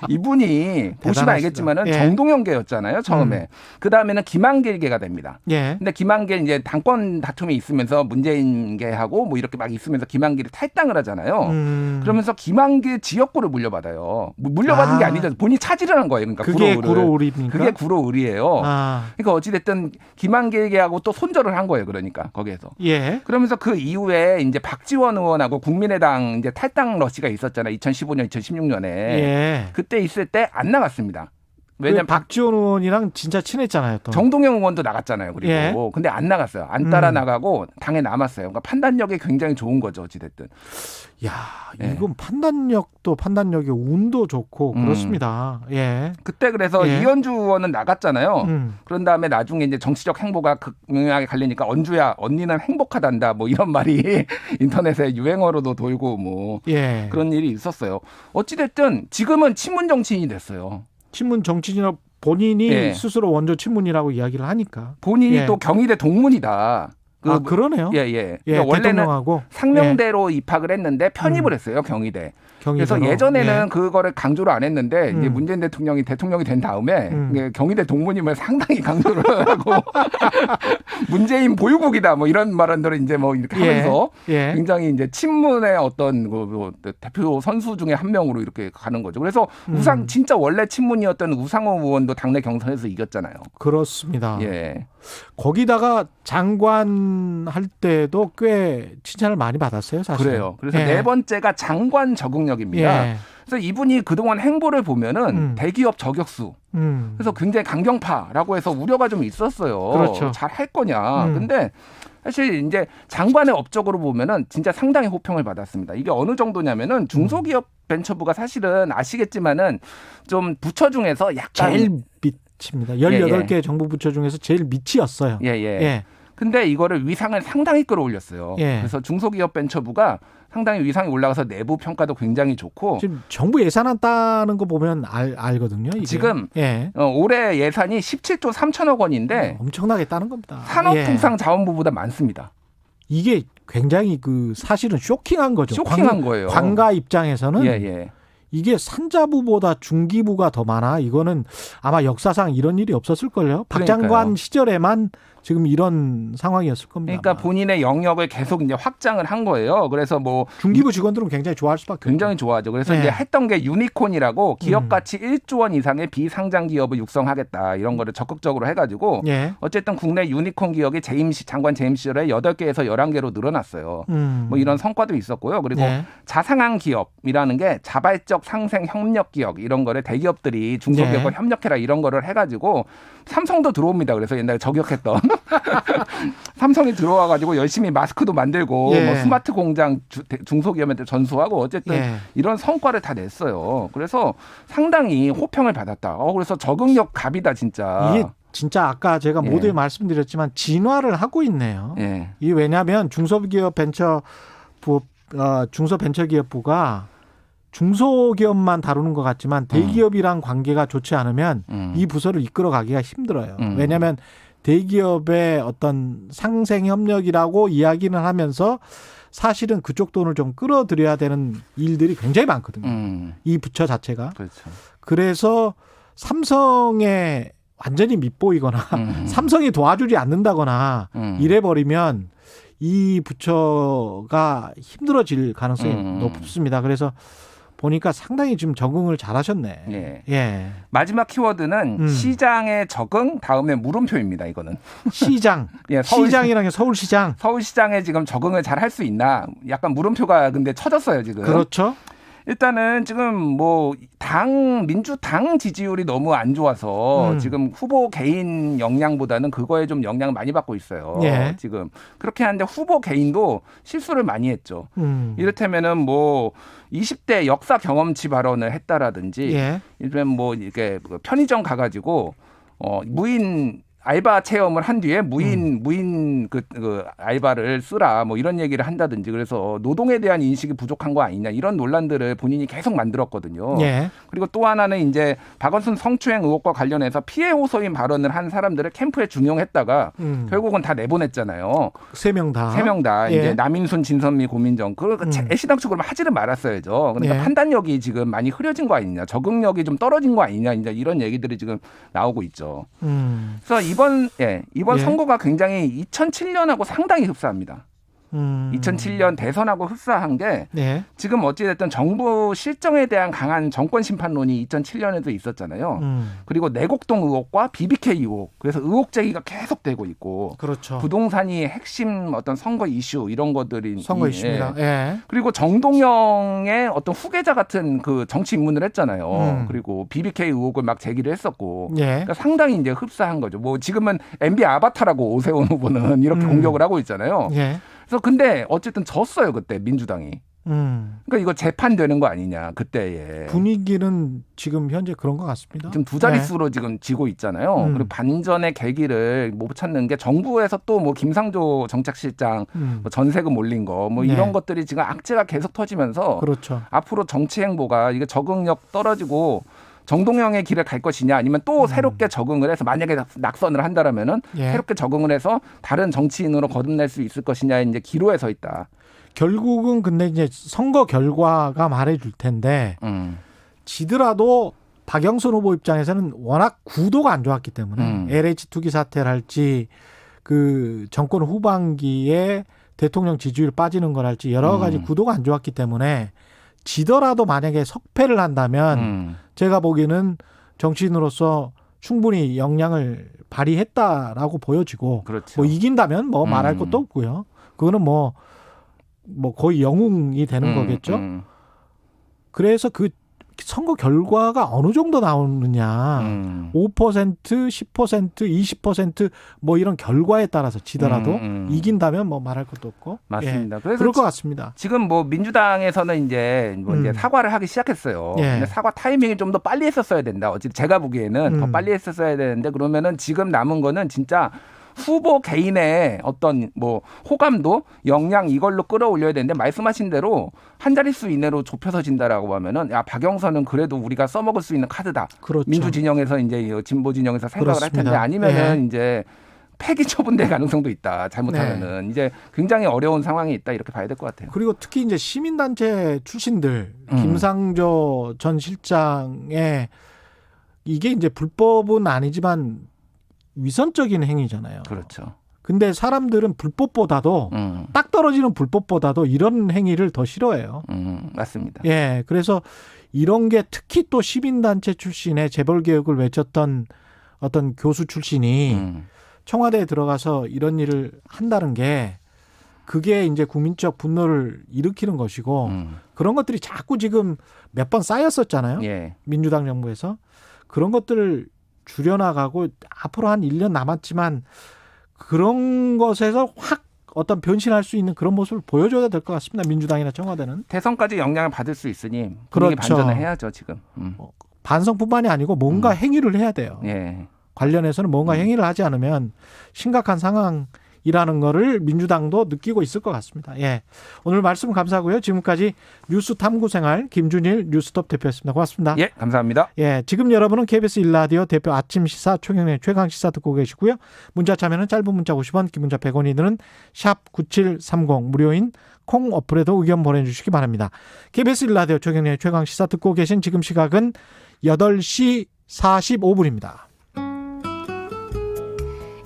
이분이 보시면 알겠지만은 예. 정동영계였잖아요. 처음에. 그다음에는 김한길계가 됩니다. 예. 근데 김한길 이제 당권 다툼이 있으면서 문재인계하고 뭐 이렇게 막 있으면서 김한길이 탈당을 하잖아요. 그러면서 김한길 지역구를 물려받아요. 물려받은 게 아니죠. 본인이 차지를 한 거예요. 그러니까 그게 구로을입니까? 그게 구로을이에요. 아. 그러니까 어찌됐든 김한길계하고 또 손절을 한 거예요. 그러니까 거기에서. 예. 그러면서 그 이후에 이제 박지원 의원하고 국민의당 이제 탈당 러시가 있었잖아요. 2015년, 2016년에. 예. 그때 있을 때 안 나갔습니다. 왜냐면 박지원 의원이랑 진짜 친했잖아요. 또. 정동영 의원도 나갔잖아요. 그리고 예. 근데 안 나갔어요. 안 따라 나가고 당에 남았어요. 그러니까 판단력이 굉장히 좋은 거죠. 어찌됐든. 야, 이건 판단력이 운도 좋고 그렇습니다. 예. 그때 그래서 예. 이현주 의원은 나갔잖아요. 그런 다음에 나중에 이제 정치적 행보가 극명하게 갈리니까 언주야, 언니는 행복하단다. 뭐 이런 말이 인터넷에 유행어로도 돌고 뭐 예. 그런 일이 있었어요. 어찌됐든 지금은 친문 정치인이 됐어요. 친문 정치인이라 본인이 예. 스스로 원조 친문이라고 이야기를 하니까. 본인이 예. 또 경희대 동문이다. 그러네요. 예, 예. 예, 그러니까 원래는 대통령하고. 상명대로 입학을 했는데 편입을 했어요, 경희대. 그래서 예전에는 예. 그거를 강조를 안 했는데 이제 문재인 대통령이 된 다음에 경희대 동문임을 상당히 강조를 하고 문재인 보유국이다 뭐 이런 말들을 이제 뭐 이렇게 하면서 예. 굉장히 이제 친문의 어떤 그 대표 선수 중에 한 명으로 이렇게 가는 거죠. 그래서 진짜 원래 친문이었던 우상호 의원도 당내 경선에서 이겼잖아요. 그렇습니다. 예. 거기다가 장관 할 때도 꽤 칭찬을 많이 받았어요, 사실. 그래요. 그래서 예. 네 번째가 장관 적응력입니다. 예. 그래서 이분이 그동안 행보를 보면은 대기업 저격수. 그래서 굉장히 강경파라고 해서 우려가 좀 있었어요. 그렇죠. 잘 할 거냐. 근데 사실 이제 장관의 업적으로 보면은 진짜 상당히 호평을 받았습니다. 이게 어느 정도냐면은 중소기업 벤처부가 사실은 아시겠지만은 좀 부처 중에서 약간 제일 밑입니다. 18개 정부 부처 중에서 제일 밑이었어요. 예, 예. 예. 근데 이거를 위상을 상당히 끌어올렸어요. 예. 그래서 중소기업벤처부가 상당히 위상이 올라가서 내부 평가도 굉장히 좋고 지금 정부 예산안 따는 거 보면 알거든요. 이게. 지금 예. 올해 예산이 17조 3천억 원인데 엄청나게 따는 겁니다. 산업통상자원부보다 많습니다. 이게 굉장히 그 사실은 쇼킹한 거죠. 쇼킹한 거예요. 관가 입장에서는 예. 이게 산자부보다 중기부가 더 많아. 이거는 아마 역사상 이런 일이 없었을걸요. 박 장관 시절에만 지금 이런 상황이었을 겁니다. 그러니까 본인의 영역을 계속 이제 확장을 한 거예요. 그래서 뭐 중기부 직원들은 굉장히 좋아할 수밖에 굉장히 좋아하죠. 그래서 이제 했던 게 유니콘이라고 기업 가치 1조 원 이상의 비상장 기업을 육성하겠다 이런 거를 적극적으로 해가지고 어쨌든 국내 유니콘 기업이 장관 재임 시절에 8개에서 11개로 늘어났어요. 뭐 이런 성과도 있었고요. 그리고 자상한 기업이라는 게 자발적 상생 협력 기업 이런 거를 대기업들이 중소기업과 협력해라 이런 거를 해가지고 삼성도 들어옵니다. 그래서 옛날에 저격했던 삼성이 들어와가지고 열심히 마스크도 만들고 뭐 스마트 공장 중소기업한테 전수하고 어쨌든 이런 성과를 다 냈어요. 그래서 상당히 호평을 받았다. 그래서 적응력 갑이다 진짜. 이게 진짜 아까 제가 모두에 말씀드렸지만 진화를 하고 있네요. 이게 왜냐하면 중소벤처기업부가 중소기업만 다루는 것 같지만 대기업이랑 관계가 좋지 않으면 이 부서를 이끌어가기가 힘들어요. 왜냐하면 대기업의 어떤 상생 협력이라고 이야기는 하면서 사실은 그쪽 돈을 좀 끌어들여야 되는 일들이 굉장히 많거든요. 이 부처 자체가. 그렇죠. 그래서 삼성에 완전히 밑보이거나 삼성이 도와주지 않는다거나 이래버리면 이 부처가 힘들어질 가능성이 높습니다. 그래서 보니까 상당히 지금 적응을 잘하셨네. 예. 마지막 키워드는 시장의 적응 다음에 물음표입니다. 이거는 시장. 시장이라는 게 서울시장. 서울시장에 지금 적응을 잘 할 수 있나? 약간 물음표가 근데 쳐졌어요 지금. 그렇죠. 일단은 지금 뭐 민주당 지지율이 너무 안 좋아서 지금 후보 개인 역량보다는 그거에 좀 영향을 많이 받고 있어요. 지금 그렇게 하는데 후보 개인도 실수를 많이 했죠. 이를테면은 뭐 20대 역사 경험치 발언을 했다라든지, 이를테면 뭐 이렇게 편의점 가가지고 무인 알바 체험을 한 뒤에 무인 그 알바를 쓰라 뭐 이런 얘기를 한다든지 그래서 노동에 대한 인식이 부족한 거 아니냐 이런 논란들을 본인이 계속 만들었거든요. 그리고 또 하나는 이제 박원순 성추행 의혹과 관련해서 피해 호소인 발언을 한 사람들을 캠프에 중용했다가 결국은 다 내보냈잖아요. 3명 다. 3명 다. 이제 남인순, 진선미, 고민정. 애시당초 하지를 말았어야죠. 그러니까 판단력이 지금 많이 흐려진 거 아니냐. 적응력이 좀 떨어진 거 아니냐. 이제 이런 얘기들이 지금 나오고 있죠. 그래서 이번 선거가 굉장히 2007년하고 상당히 흡사합니다. 2007년 대선하고 흡사한 게 지금 어찌됐든 정부 실정에 대한 강한 정권 심판론이 2007년에도 있었잖아요. 그리고 내곡동 의혹과 BBK 의혹. 그래서 의혹 제기가 계속되고 있고 그렇죠. 부동산이 핵심 어떤 선거 이슈 이런 것들이 선거 이슈입니다. 그리고 정동영의 어떤 후계자 같은 그 정치 입문을 했잖아요. 그리고 BBK 의혹을 막 제기를 했었고 그러니까 상당히 이제 흡사한 거죠. 뭐 지금은 MB 아바타라고 오세훈 후보는 이렇게 공격을 하고 있잖아요. 그래서 근데 어쨌든 졌어요 그때 민주당이. 그러니까 이거 재판되는 거 아니냐 그때에. 분위기는 지금 현재 그런 것 같습니다. 지금 두 자릿수로 지금 지고 있잖아요. 그리고 반전의 계기를 못 찾는 게 정부에서 또 뭐 김상조 정책실장 뭐 전세금 올린 거 뭐 이런 것들이 지금 악재가 계속 터지면서 그렇죠. 앞으로 정치 행보가 이게 적응력 떨어지고 정동영의 길을 갈 것이냐 아니면 또 새롭게 적응을 해서 만약에 낙선을 한다라면은 새롭게 적응을 해서 다른 정치인으로 거듭날 수 있을 것이냐 이제 기로에 서 있다. 결국은 근데 이제 선거 결과가 말해줄 텐데 지더라도 박영선 후보 입장에서는 워낙 구도가 안 좋았기 때문에 LH 투기 사태를 할지 그 정권 후반기에 대통령 지지율 빠지는 걸 할지 여러 가지 구도가 안 좋았기 때문에 지더라도 만약에 석패를 한다면 제가 보기에는 정치인으로서 충분히 역량을 발휘했다라고 보여지고 그렇죠. 뭐 이긴다면 뭐 말할 것도 없고요. 그거는 뭐 거의 영웅이 되는 거겠죠. 그래서 그 선거 결과가 어느 정도 나오느냐. 5%, 10%, 20% 뭐 이런 결과에 따라서 지더라도 이긴다면 뭐 말할 것도 없고. 맞습니다. 그래서 그럴 것 같습니다. 지금 뭐 민주당에서는 이제 이제 사과를 하기 시작했어요. 근데 사과 타이밍이 좀 더 빨리 했었어야 된다. 어쨌든 제가 보기에는 더 빨리 했었어야 되는데 그러면은 지금 남은 거는 진짜 후보 개인의 어떤 뭐 호감도 역량 이걸로 끌어올려야 되는데 말씀하신 대로 한 자릿수 이내로 좁혀서 진다라고 하면은 야 박영선은 그래도 우리가 써먹을 수 있는 카드다. 그렇죠. 민주 진영에서 이제 진보 진영에서 생각을 그렇습니다. 할 텐데 아니면은 이제 폐기 처분될 가능성도 있다. 잘못하면은 이제 굉장히 어려운 상황이 있다 이렇게 봐야 될 것 같아요. 그리고 특히 이제 시민단체 출신들 김상조 전 실장의 이게 이제 불법은 아니지만 위선적인 행위잖아요. 그렇죠. 근데 사람들은 불법보다도 딱 떨어지는 불법보다도 이런 행위를 더 싫어해요. 맞습니다. 예, 그래서 이런 게 특히 또 시민단체 출신의 재벌개혁을 외쳤던 어떤 교수 출신이 청와대에 들어가서 이런 일을 한다는 게 그게 이제 국민적 분노를 일으키는 것이고 그런 것들이 자꾸 지금 몇 번 쌓였었잖아요. 예. 민주당 정부에서. 그런 것들을 줄여나가고 앞으로 한 1년 남았지만 그런 것에서 확 어떤 변신할 수 있는 그런 모습을 보여줘야 될 것 같습니다. 민주당이나 청와대는. 대선까지 영향을 받을 수 있으니 분위기 반전을 해야죠 지금. 반성뿐만이 아니고 뭔가 행위를 해야 돼요. 예. 관련해서는 뭔가 행위를 하지 않으면 심각한 상황이라는 거를 민주당도 느끼고 있을 것 같습니다. 예, 오늘 말씀 감사하고요. 지금까지 뉴스 탐구생활 김준일 뉴스톱 대표였습니다. 고맙습니다. 예, 감사합니다. 예, 지금 여러분은 KBS 1라디오 대표 아침 시사 최경영의 최강 시사 듣고 계시고요. 문자 참여는 짧은 문자 50원, 긴 문자 100원이 드는 샵 9730 무료인 콩 어플에도 의견 보내주시기 바랍니다. KBS 1라디오 최경영의 최강 시사 듣고 계신 지금 시각은 8시 45분입니다.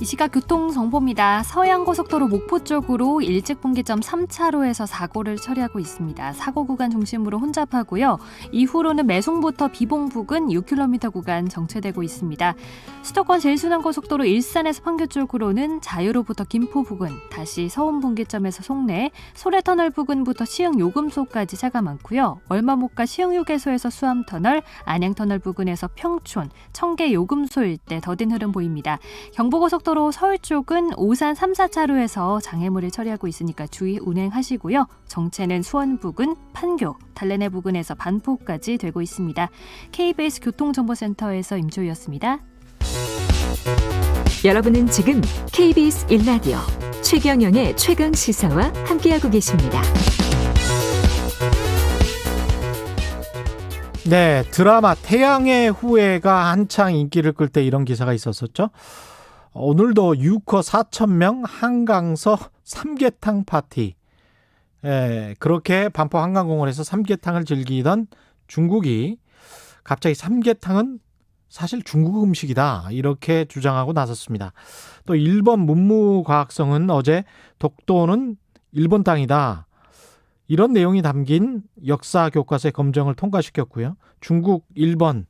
이 시각 교통정보입니다. 서해안고속도로 목포 쪽으로 일직분기점 3차로에서 사고를 처리하고 있습니다. 사고 구간 중심으로 혼잡하고요. 이후로는 매송부터 비봉 부근 6km 구간 정체되고 있습니다. 수도권 제일순환고속도로 일산에서 판교 쪽으로는 자유로부터 김포 부근, 다시 서운분기점에서 송내, 소래터널 부근부터 시흥요금소까지 차가 많고요. 얼마목가 시흥휴게소에서 수암터널, 안양터널 부근에서 평촌, 청계요금소 일대 더딘 흐름 보입니다. 경부고속도로 서울 쪽은 오산 3, 4차로에서 장애물을 처리하고 있으니까 주의 운행하시고요. 정체는 수원 부근, 판교, 달래내 부근에서 반포까지 되고 있습니다. KBS 교통정보센터에서 임초희였습니다. 여러분은 지금 KBS 1라디오 최경영의 최강 시사와 함께하고 계십니다. 네, 드라마 태양의 후예가 한창 인기를 끌 때 이런 기사가 있었었죠. 오늘도 유커 4,000명 한강서 삼계탕 파티. 예, 그렇게 반포 한강공원에서 삼계탕을 즐기던 중국이 갑자기 삼계탕은 사실 중국 음식이다 이렇게 주장하고 나섰습니다. 또 일본 문무과학성은 어제 독도는 일본 땅이다 이런 내용이 담긴 역사 교과서의 검정을 통과시켰고요. 중국, 일본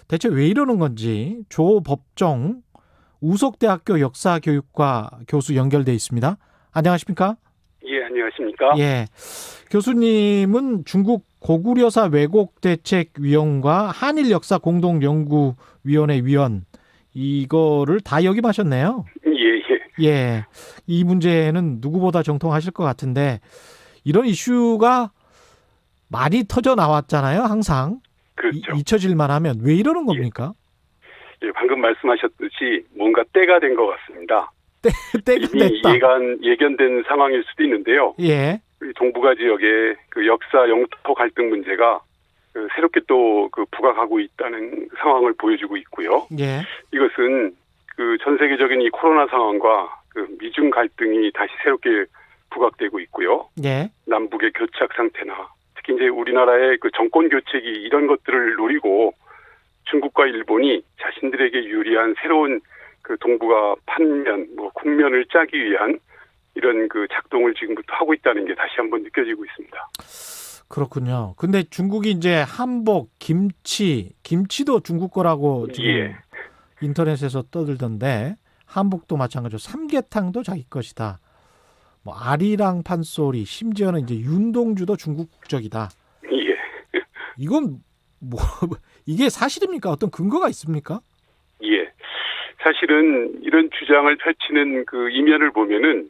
대체 왜 이러는 건지 조법종 우석대학교 역사교육과 교수 연결돼 있습니다. 안녕하십니까? 예, 안녕하십니까? 예, 교수님은 중국 고구려사 왜곡대책위원과 한일역사공동연구위원회 위원 이거를 다 역임하셨네요. 예, 이 문제는 누구보다 정통하실 것 같은데 이런 이슈가 많이 터져 나왔잖아요. 항상. 그렇죠. 잊혀질만 하면 왜 이러는 겁니까? 예, 방금 말씀하셨듯이 뭔가 때가 된 것 같습니다. 때가 이미 됐다. 예견된 상황일 수도 있는데요. 예. 동북아 지역의 그 역사 영토 갈등 문제가 새롭게 또 부각하고 있다는 상황을 보여주고 있고요. 예. 이것은 전 세계적인 이 코로나 상황과 미중 갈등이 다시 새롭게 부각되고 있고요. 예. 남북의 교착 상태나 특히 이제 우리나라의 정권 교체기 이런 것들을 노리고 중국과 일본이 자신들에게 유리한 새로운 동북아 판면, 국면을 짜기 위한 이런 작동을 지금부터 하고 있다는 게 다시 한번 느껴지고 있습니다. 그렇군요. 근데 중국이 이제 한복, 김치도 중국 거라고 지금 인터넷에서 떠들던데 한복도 마찬가지로 삼계탕도 자기 것이다. 아리랑 판소리, 심지어는 이제 윤동주도 중국 국적이다. 예. 이건 이게 사실입니까? 어떤 근거가 있습니까? 예. 사실은 이런 주장을 펼치는 이면을 보면은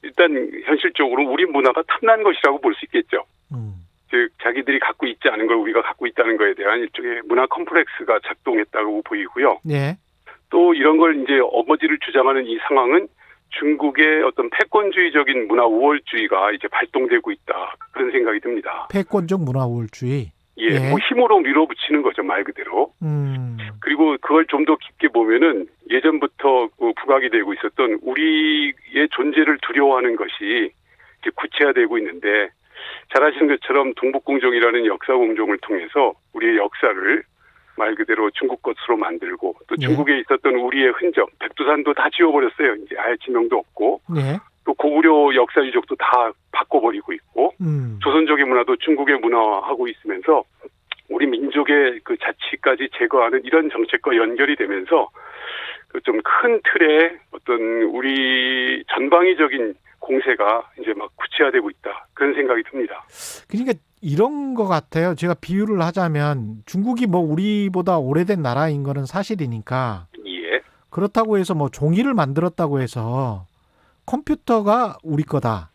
일단 현실적으로 우리 문화가 탐난 것이라고 볼 수 있겠죠. 즉 자기들이 갖고 있지 않은 걸 우리가 갖고 있다는 거에 대한 일종의 문화 컴플렉스가 작동했다고 보이고요. 예. 또 이런 걸 이제 어거지를 주장하는 이 상황은 중국의 어떤 패권주의적인 문화 우월주의가 이제 발동되고 있다. 그런 생각이 듭니다. 패권적 문화 우월주의. 예, 뭐 힘으로 밀어붙이는 거죠, 말 그대로. 그리고 그걸 좀 더 깊게 보면은 예전부터 부각이 되고 있었던 우리의 존재를 두려워하는 것이 이제 구체화되고 있는데, 잘 아시는 것처럼 동북공정이라는 역사공정을 통해서 우리의 역사를 말 그대로 중국 것으로 만들고, 또 중국에 있었던 우리의 흔적, 백두산도 다 지워버렸어요. 이제 아예 지명도 없고, 또 고구려 역사 유적도 다 바꿔버리고 있고, 조선족의 문화도 중국의 문화화하고 있으면서 우리 민족의 그 자치까지 제거하는 이런 정책과 연결이 되면서 좀 큰 틀의 어떤 우리 전방위적인 공세가 이제 막 구체화되고 있다. 그런 생각이 듭니다. 그러니까 이런 것 같아요. 제가 비유를 하자면 중국이 뭐 우리보다 오래된 나라인 거는 사실이니까. 예. 그렇다고 해서 뭐 종이를 만들었다고 해서 컴퓨터가 우리 거다.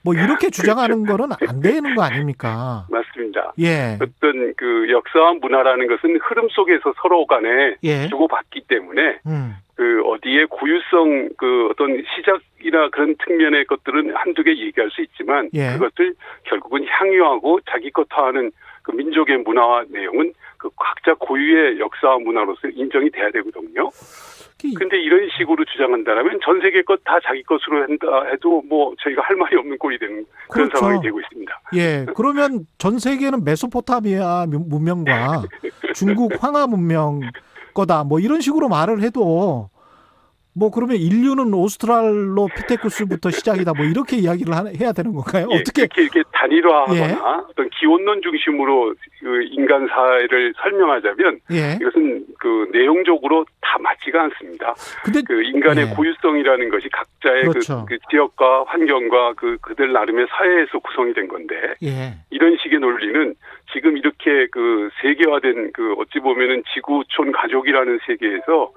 뭐 이렇게 주장하는 거는 안 되는 거 아닙니까? 맞습니다. 예. 어떤 그 역사와 문화라는 것은 흐름 속에서 서로 간에 주고받기 때문에 그 어디에 고유성 그 어떤 시작이나 그런 측면의 것들은 한두 개 얘기할 수 있지만 그것을 결국은 향유하고 자기 것화하는 그 민족의 문화와 내용은 그 각자 고유의 역사와 문화로서 인정이 돼야 되거든요. 근데 이런 식으로 주장한다면 전 세계 것 다 자기 것으로 한다 해도 뭐 저희가 할 말이 없는 꼴이 되는 그런 그렇죠. 상황이 되고 있습니다. 예, 그러면 전 세계는 메소포타미아 문명과 중국 황하 문명 거다. 뭐 이런 식으로 말을 해도 뭐 그러면 인류는 오스트랄로피테쿠스부터 시작이다. 뭐 이렇게 이야기를 해야 되는 건가요? 예, 어떻게 이렇게 단일화하거나 어떤 기원론 중심으로 그 인간 사회를 설명하자면 이것은 그 내용적으로 다 맞지가 않습니다. 근데 그 인간의 고유성이라는 것이 각자의 그렇죠. 그 지역과 환경과 그들 나름의 사회에서 구성이 된 건데 이런 식의 논리는 지금 이렇게 그 세계화된 그 어찌 보면은 지구촌 가족이라는 세계에서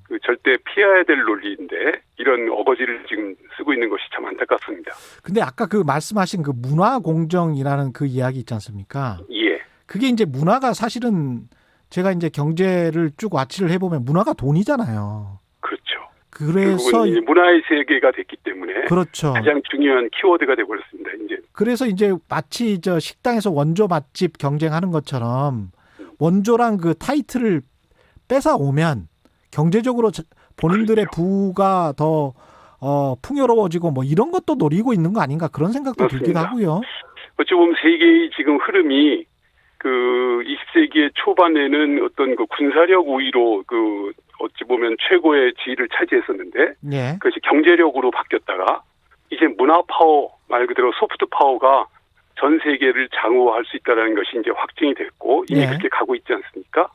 그 절대 피해야 될 논리인데 이런 어거지를 지금 쓰고 있는 것이 참 안타깝습니다. 근데 아까 그 말씀하신 그 문화 공정이라는 그 이야기 있지 않습니까? 예. 그게 이제 문화가 사실은 제가 이제 경제를 쭉 와치를 해보면 문화가 돈이잖아요. 그렇죠. 그래서 이제 문화의 세계가 됐기 때문에 그렇죠. 가장 중요한 키워드가 되어버렸습니다. 이제. 그래서 이제 마치 저 식당에서 원조 맛집 경쟁하는 것처럼 원조랑 그 타이틀을 뺏어 오면 경제적으로 본인들의 부가 더 풍요로워지고 뭐 이런 것도 노리고 있는 거 아닌가 그런 생각도 들기도 하고요. 어찌 보면 세계의 지금 흐름이 그 20세기의 초반에는 어떤 그 군사력 우위로 그 어찌 보면 최고의 지위를 차지했었는데 그것이 경제력으로 바뀌었다가 이제 문화 파워 말 그대로 소프트 파워가 전 세계를 장악할 수 있다는 것이 이제 확증이 됐고 이미 그렇게 가고 있지 않습니까?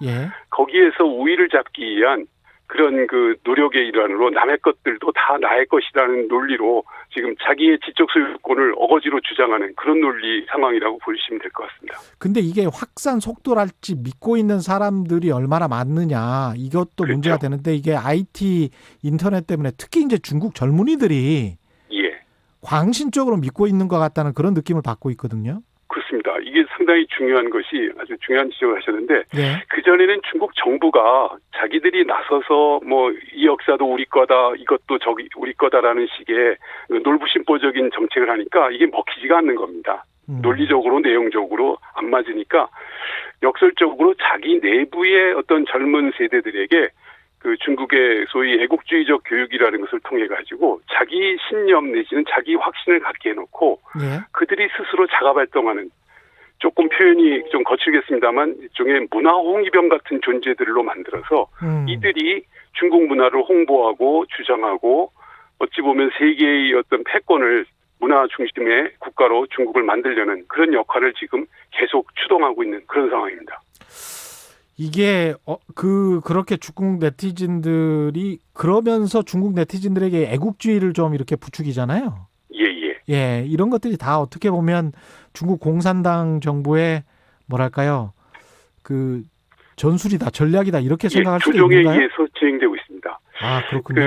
거기에서 우위를 잡기 위한 그런 그 노력의 일환으로 남의 것들도 다 나의 것이라는 논리로 지금 자기의 지적 소유권을 어거지로 주장하는 그런 논리 상황이라고 보시면 될 것 같습니다. 근데 이게 확산 속도랄지 믿고 있는 사람들이 얼마나 많느냐 이것도 문제가 되는데 이게 IT 인터넷 때문에 특히 이제 중국 젊은이들이 광신적으로 믿고 있는 것 같다는 그런 느낌을 받고 있거든요. 그렇습니다. 이게 상당히 중요한 것이 아주 중요한 지적을 하셨는데 그전에는 중국 정부가 자기들이 나서서 뭐 이 역사도 우리 거다 이것도 저기 우리 거다라는 식의 놀부심보적인 정책을 하니까 이게 먹히지가 않는 겁니다. 논리적으로 내용적으로 안 맞으니까 역설적으로 자기 내부의 어떤 젊은 세대들에게 그 중국의 소위 애국주의적 교육이라는 것을 통해 가지고 자기 신념 내지는 자기 확신을 갖게 해놓고 그들이 스스로 자가 발동하는 조금 표현이 좀 거칠겠습니다만 일종의 문화 홍위병 같은 존재들로 만들어서 이들이 중국 문화를 홍보하고 주장하고 어찌 보면 세계의 어떤 패권을 문화 중심의 국가로 중국을 만들려는 그런 역할을 지금 계속 추동하고 있는 그런 상황입니다. 이게 그렇게 중국 네티즌들이 그러면서 중국 네티즌들에게 애국주의를 좀 이렇게 부추기잖아요. 예, 이런 것들이 다 어떻게 보면 중국 공산당 정부의 뭐랄까요, 그 전술이다, 전략이다 이렇게 생각할 수도 있는가요? 조정에 의해서 진행되고 있습니다. 아, 그렇군요.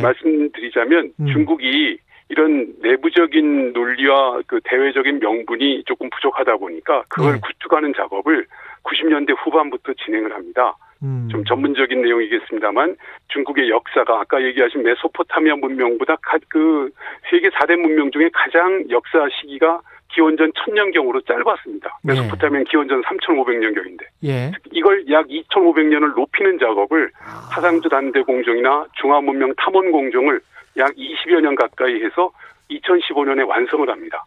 말씀드리자면 중국이 이런 내부적인 논리와 그 대외적인 명분이 조금 부족하다 보니까 그걸 구축하는 작업을 90년대 후반부터 진행을 합니다. 좀 전문적인 내용이겠습니다만 중국의 역사가 아까 얘기하신 메소포타미아 문명보다 그 세계 4대 문명 중에 가장 역사 시기가 기원전 1000년경으로 짧았습니다. 메소포타미아는 기원전 3500년경인데 이걸 약 2500년을 높이는 작업을 하상주 단대 공정이나 중화문명 탐원 공정을 약 20여 년 가까이 해서 2015년에 완성을 합니다.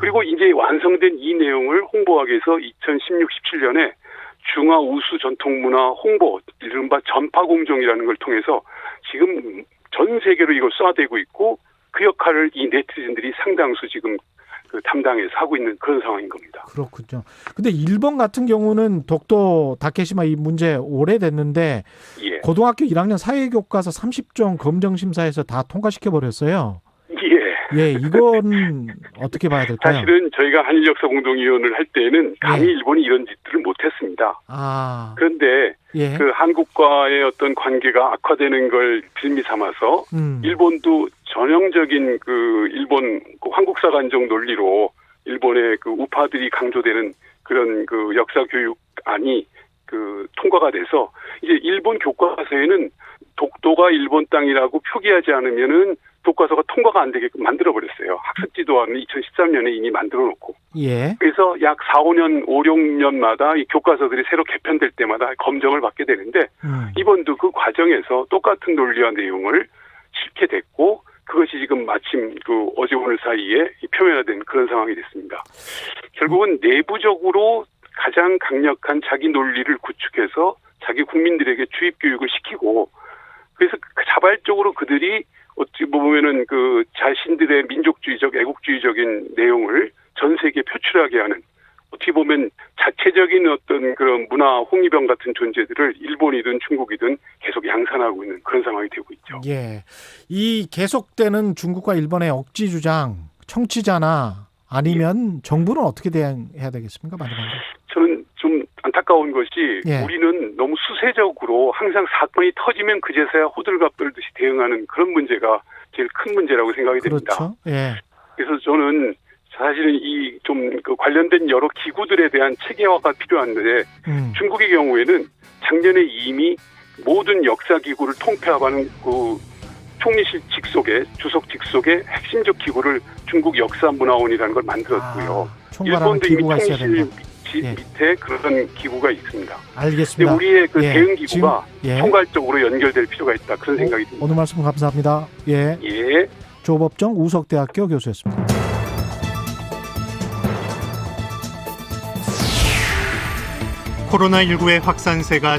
그리고 이제 완성된 이 내용을 홍보하기 위해서 2016, 17년에 중화 우수 전통문화 홍보, 이른바 전파공정이라는 걸 통해서 지금 전 세계로 이걸 쏴대고 있고 그 역할을 이 네티즌들이 상당수 지금 그 담당해서 하고 있는 그런 상황인 겁니다. 그렇군요. 근데 일본 같은 경우는 독도 다케시마 이 문제 오래됐는데 고등학교 1학년 사회교과서 30종 검정심사에서 다 통과시켜버렸어요. 이건 어떻게 봐야 될까요? 사실은 저희가 한일역사공동위원회를 할 때는 감히 일본이 이런 짓들을 못했습니다. 그런데 그 한국과의 어떤 관계가 악화되는 걸 빌미 삼아서 일본도 전형적인 그 일본 그 황국사관적 논리로 일본의 그 우파들이 강조되는 그런 그 역사 교육안이 그 통과가 돼서 이제 일본 교과서에는 독도가 일본 땅이라고 표기하지 않으면은 교과서가 통과가 안 되게끔 만들어버렸어요. 학습지도안을 2013년에 이미 만들어놓고. 그래서 약 4, 5년, 5, 6년마다 이 교과서들이 새로 개편될 때마다 검정을 받게 되는데 이번도 그 과정에서 똑같은 논리와 내용을 실게 됐고 그것이 지금 마침 그 어제 오늘 사이에 표면화된 그런 상황이 됐습니다. 결국은 내부적으로 가장 강력한 자기 논리를 구축해서 자기 국민들에게 주입 교육을 시키고 그래서 자발적으로 그들이 어찌 보면은 그 자신들의 민족주의적, 애국주의적인 내용을 전 세계에 표출하게 하는 어떻게 보면 자체적인 어떤 그런 문화 홍위병 같은 존재들을 일본이든 중국이든 계속 양산하고 있는 그런 상황이 되고 있죠. 이 계속되는 중국과 일본의 억지 주장, 청취자나 아니면 정부는 어떻게 대응해야 되겠습니까? 마지막으로. 저는 좀 안타까운 것이 우리는 너무 수세적으로 항상 사건이 터지면 그제서야 호들갑 떨듯이 대응하는 그런 문제가 제일 큰 문제라고 생각이 됩니다. 그래서 저는 사실은 이 좀 그 관련된 여러 기구들에 대한 체계화가 필요한데 중국의 경우에는 작년에 이미 모든 역사 기구를 통폐합하는 그 총리실 직속에 주석 직속에 핵심적 기구를 중국 역사문화원이라는 걸 만들었고요. 일본도 이미 총리실 밑에 그런 기구가 있습니다. 알겠습니다. 근데 우리의 그 대응 기구가 총괄적으로 연결될 필요가 있다. 그런 생각이 듭니다. 오늘 말씀 감사합니다. 조법정 우석대학교 교수였습니다. 코로나19의 확산세가